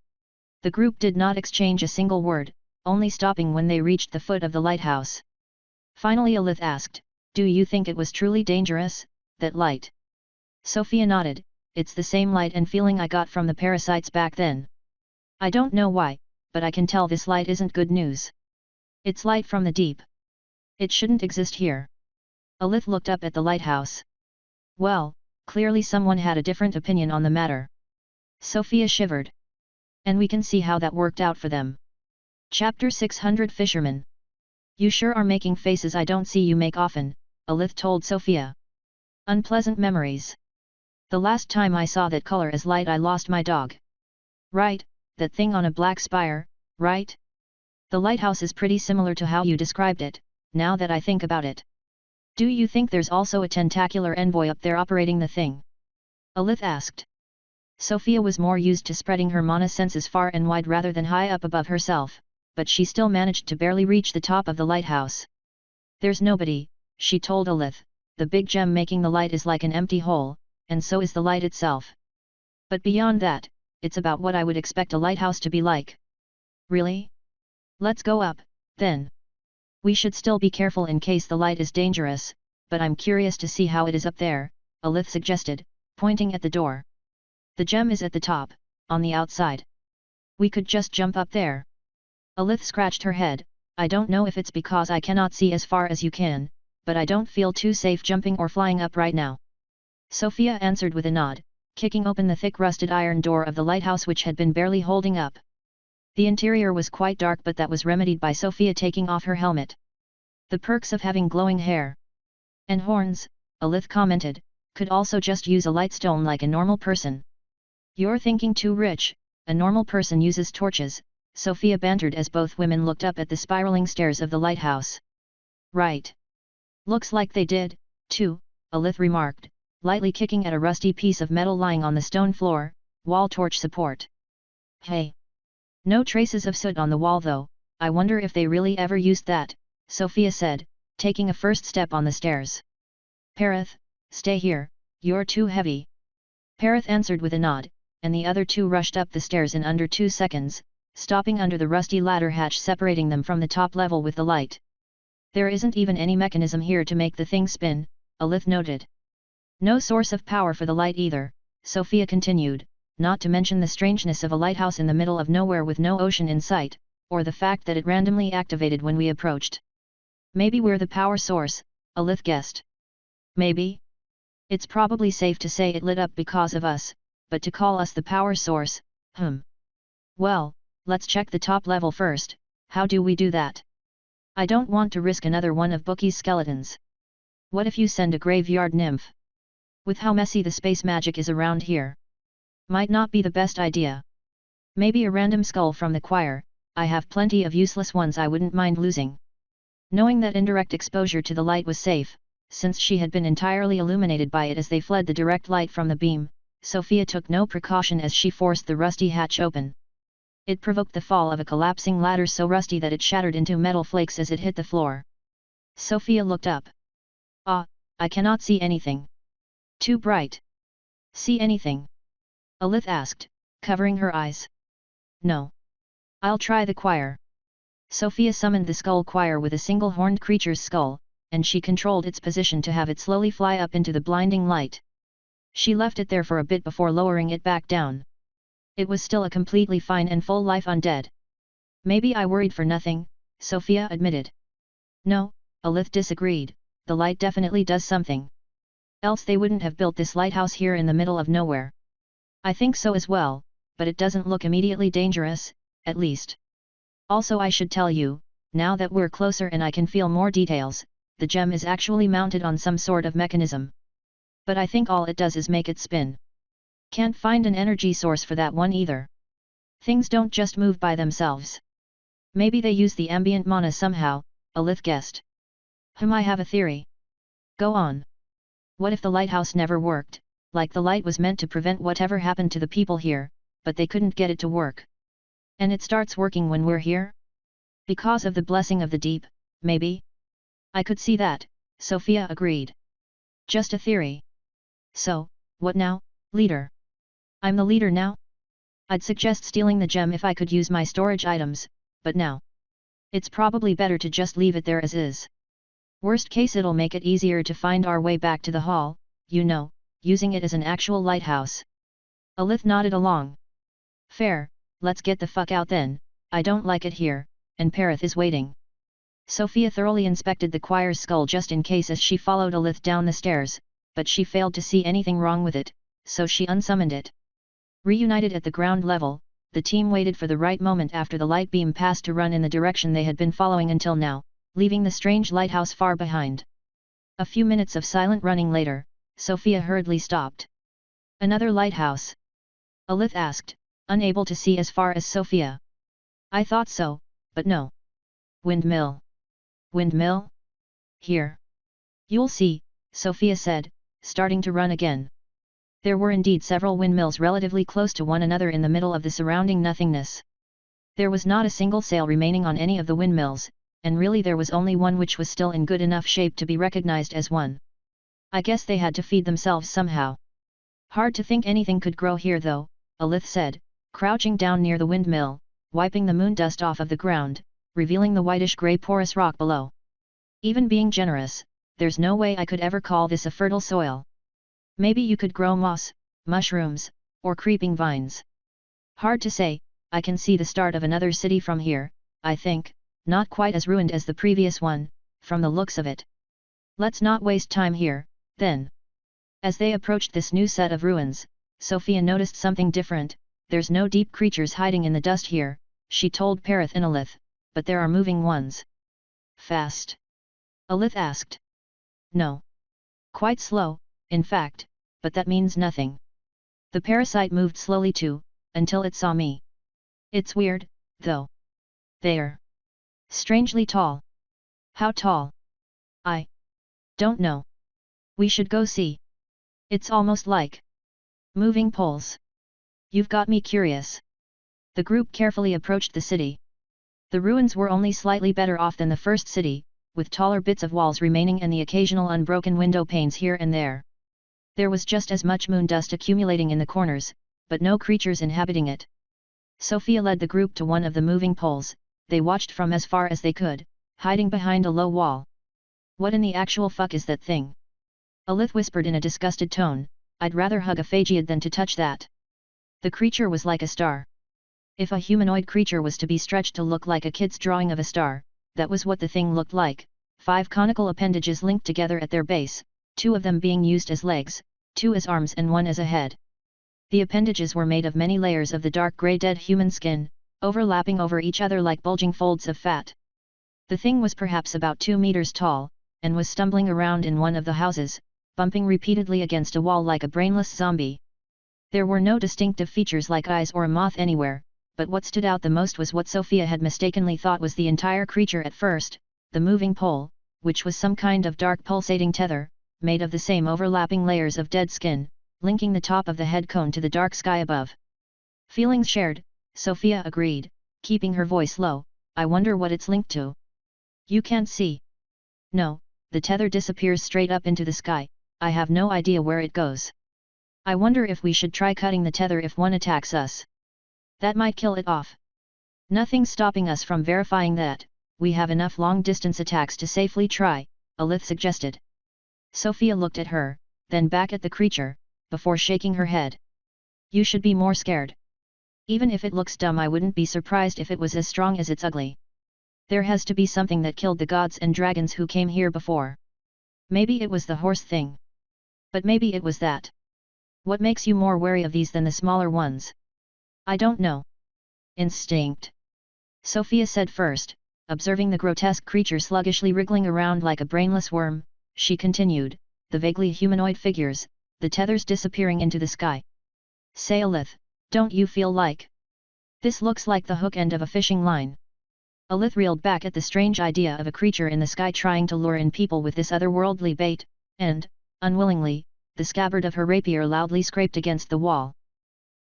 The group did not exchange a single word, only stopping when they reached the foot of the lighthouse. Finally Alith asked, do you think it was truly dangerous, that light? Sofia nodded, it's the same light and feeling I got from the parasites back then. I don't know why, but I can tell this light isn't good news. It's light from the deep. It shouldn't exist here. Alith looked up at the lighthouse. Well, clearly someone had a different opinion on the matter. Sofia shivered. And we can see how that worked out for them. Chapter 600 Fisherman. You sure are making faces I don't see you make often, Alith told Sofia. Unpleasant memories. The last time I saw that color as light I lost my dog. Right, that thing on a black spire, right? The lighthouse is pretty similar to how you described it, now that I think about it. Do you think there's also a tentacular envoy up there operating the thing? Alith asked. Sofia was more used to spreading her mana senses far and wide rather than high up above herself, but she still managed to barely reach the top of the lighthouse. There's nobody, she told Alith, the big gem making the light is like an empty hole, and so is the light itself. But beyond that, it's about what I would expect a lighthouse to be like. Really? Let's go up, then. We should still be careful in case the light is dangerous, but I'm curious to see how it is up there, Alith suggested, pointing at the door. The gem is at the top, on the outside. We could just jump up there. Alith scratched her head, I don't know if it's because I cannot see as far as you can, but I don't feel too safe jumping or flying up right now. Sofia answered with a nod, kicking open the thick rusted iron door of the lighthouse which had been barely holding up. The interior was quite dark, but that was remedied by Sofia taking off her helmet. The perks of having glowing hair and horns, Alith commented, could also just use a lightstone like a normal person. You're thinking too rich, a normal person uses torches, Sofia bantered as both women looked up at the spiraling stairs of the lighthouse. Right. Looks like they did, too, Alith remarked, lightly kicking at a rusty piece of metal lying on the stone floor, wall torch support. Hey! No traces of soot on the wall though, I wonder if they really ever used that, Sofia said, taking a first step on the stairs. Parath, stay here, you're too heavy. Parath answered with a nod, and the other two rushed up the stairs in under 2 seconds, stopping under the rusty ladder hatch separating them from the top level with the light. There isn't even any mechanism here to make the thing spin, Alith noted. No source of power for the light either, Sofia continued, not to mention the strangeness of a lighthouse in the middle of nowhere with no ocean in sight, or the fact that it randomly activated when we approached. Maybe we're the power source, Alith guessed. Maybe? It's probably safe to say it lit up because of us, but to call us the power source, Well, let's check the top level first. How do we do that? I don't want to risk another one of Bookie's skeletons. What if you send a graveyard nymph? With how messy the space magic is around here. Might not be the best idea. Maybe a random skull from the choir, I have plenty of useless ones I wouldn't mind losing. Knowing that indirect exposure to the light was safe, since she had been entirely illuminated by it as they fled the direct light from the beam, Sofia took no precaution as she forced the rusty hatch open. It provoked the fall of a collapsing ladder so rusty that it shattered into metal flakes as it hit the floor. Sofia looked up. Ah, I cannot see anything. Too bright. See anything? Alith asked, covering her eyes. No. I'll try the choir. Sofia summoned the skull choir with a single horned creature's skull, and she controlled its position to have it slowly fly up into the blinding light. She left it there for a bit before lowering it back down. It was still a completely fine and full life undead. Maybe I worried for nothing, Sofia admitted. No, Alith disagreed, the light definitely does something. Else they wouldn't have built this lighthouse here in the middle of nowhere. I think so as well, but it doesn't look immediately dangerous, at least. Also I should tell you, now that we're closer and I can feel more details, the gem is actually mounted on some sort of mechanism. But I think all it does is make it spin. Can't find an energy source for that one either. Things don't just move by themselves. Maybe they use the ambient mana somehow, Alith guessed. I have a theory. Go on. What if the lighthouse never worked, like the light was meant to prevent whatever happened to the people here, but they couldn't get it to work? And it starts working when we're here? Because of the blessing of the deep, maybe? I could see that, Sofia agreed. Just a theory. So, what now, leader? I'm the leader now? I'd suggest stealing the gem if I could use my storage items, but now. It's probably better to just leave it there as is. Worst case it'll make it easier to find our way back to the hall, using it as an actual lighthouse. Alith nodded along. Fair, let's get the fuck out then, I don't like it here, and Parath is waiting. Sofia thoroughly inspected the choir's skull just in case as she followed Alith down the stairs, but she failed to see anything wrong with it, so she unsummoned it. Reunited at the ground level, the team waited for the right moment after the light beam passed to run in the direction they had been following until now, leaving the strange lighthouse far behind. A few minutes of silent running later, Sofia hurriedly stopped. Another lighthouse? Alith asked, unable to see as far as Sofia. I thought so, but no. Windmill. Windmill? Here. You'll see, Sofia said, starting to run again. There were indeed several windmills relatively close to one another in the middle of the surrounding nothingness. There was not a single sail remaining on any of the windmills, and really there was only one which was still in good enough shape to be recognized as one. I guess they had to feed themselves somehow. Hard to think anything could grow here though, Alith said, crouching down near the windmill, wiping the moon dust off of the ground, revealing the whitish-grey porous rock below. Even being generous, there's no way I could ever call this a fertile soil. Maybe you could grow moss, mushrooms, or creeping vines. Hard to say, I can see the start of another city from here, I think, not quite as ruined as the previous one, from the looks of it. Let's not waste time here, then. As they approached this new set of ruins, Sofia noticed something different. There's no deep creatures hiding in the dust here, she told Perith and Alith, but there are moving ones. Fast? Alith asked. No. Quite slow, in fact, but that means nothing. The parasite moved slowly too, until it saw me. It's weird, though. They're strangely tall. How tall? I don't know. We should go see. It's almost like moving poles. You've got me curious. The group carefully approached the city. The ruins were only slightly better off than the first city, with taller bits of walls remaining and the occasional unbroken window panes here and there. There was just as much moon dust accumulating in the corners, but no creatures inhabiting it. Sofia led the group to one of the moving poles. They watched from as far as they could, hiding behind a low wall. What in the actual fuck is that thing? Alith whispered in a disgusted tone, I'd rather hug a phagiad than to touch that. The creature was like a star. If a humanoid creature was to be stretched to look like a kid's drawing of a star, that was what the thing looked like, 5 conical appendages linked together at their base, 2 of them being used as legs, 2 as arms and 1 as a head. The appendages were made of many layers of the dark grey dead human skin, overlapping over each other like bulging folds of fat. The thing was perhaps about 2 meters tall, and was stumbling around in one of the houses, bumping repeatedly against a wall like a brainless zombie. There were no distinctive features like eyes or a moth anywhere, but what stood out the most was what Sofia had mistakenly thought was the entire creature at first, the moving pole, which was some kind of dark pulsating tether, made of the same overlapping layers of dead skin, linking the top of the head cone to the dark sky above. Feelings shared, Sofia agreed, keeping her voice low, I wonder what it's linked to. You can't see. No, the tether disappears straight up into the sky, I have no idea where it goes. I wonder if we should try cutting the tether if one attacks us. That might kill it off. Nothing's stopping us from verifying that, we have enough long-distance attacks to safely try, Alith suggested. Sofia looked at her, then back at the creature, before shaking her head. You should be more scared. Even if it looks dumb, I wouldn't be surprised if it was as strong as it's ugly. There has to be something that killed the gods and dragons who came here before. Maybe it was the horse thing. But maybe it was that. What makes you more wary of these than the smaller ones? I don't know. Instinct. Sofia said first, observing the grotesque creature sluggishly wriggling around like a brainless worm. She continued, the vaguely humanoid figures, the tethers disappearing into the sky. Say Alith, don't you feel like this looks like the hook end of a fishing line? Alith reeled back at the strange idea of a creature in the sky trying to lure in people with this otherworldly bait, and, unwillingly, the scabbard of her rapier loudly scraped against the wall.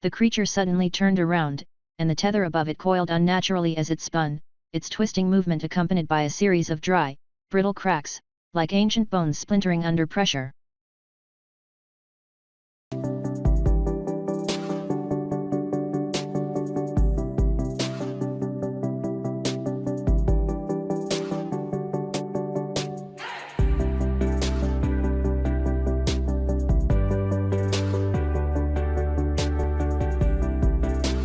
The creature suddenly turned around, and the tether above it coiled unnaturally as it spun, its twisting movement accompanied by a series of dry, brittle cracks, like ancient bones splintering under pressure.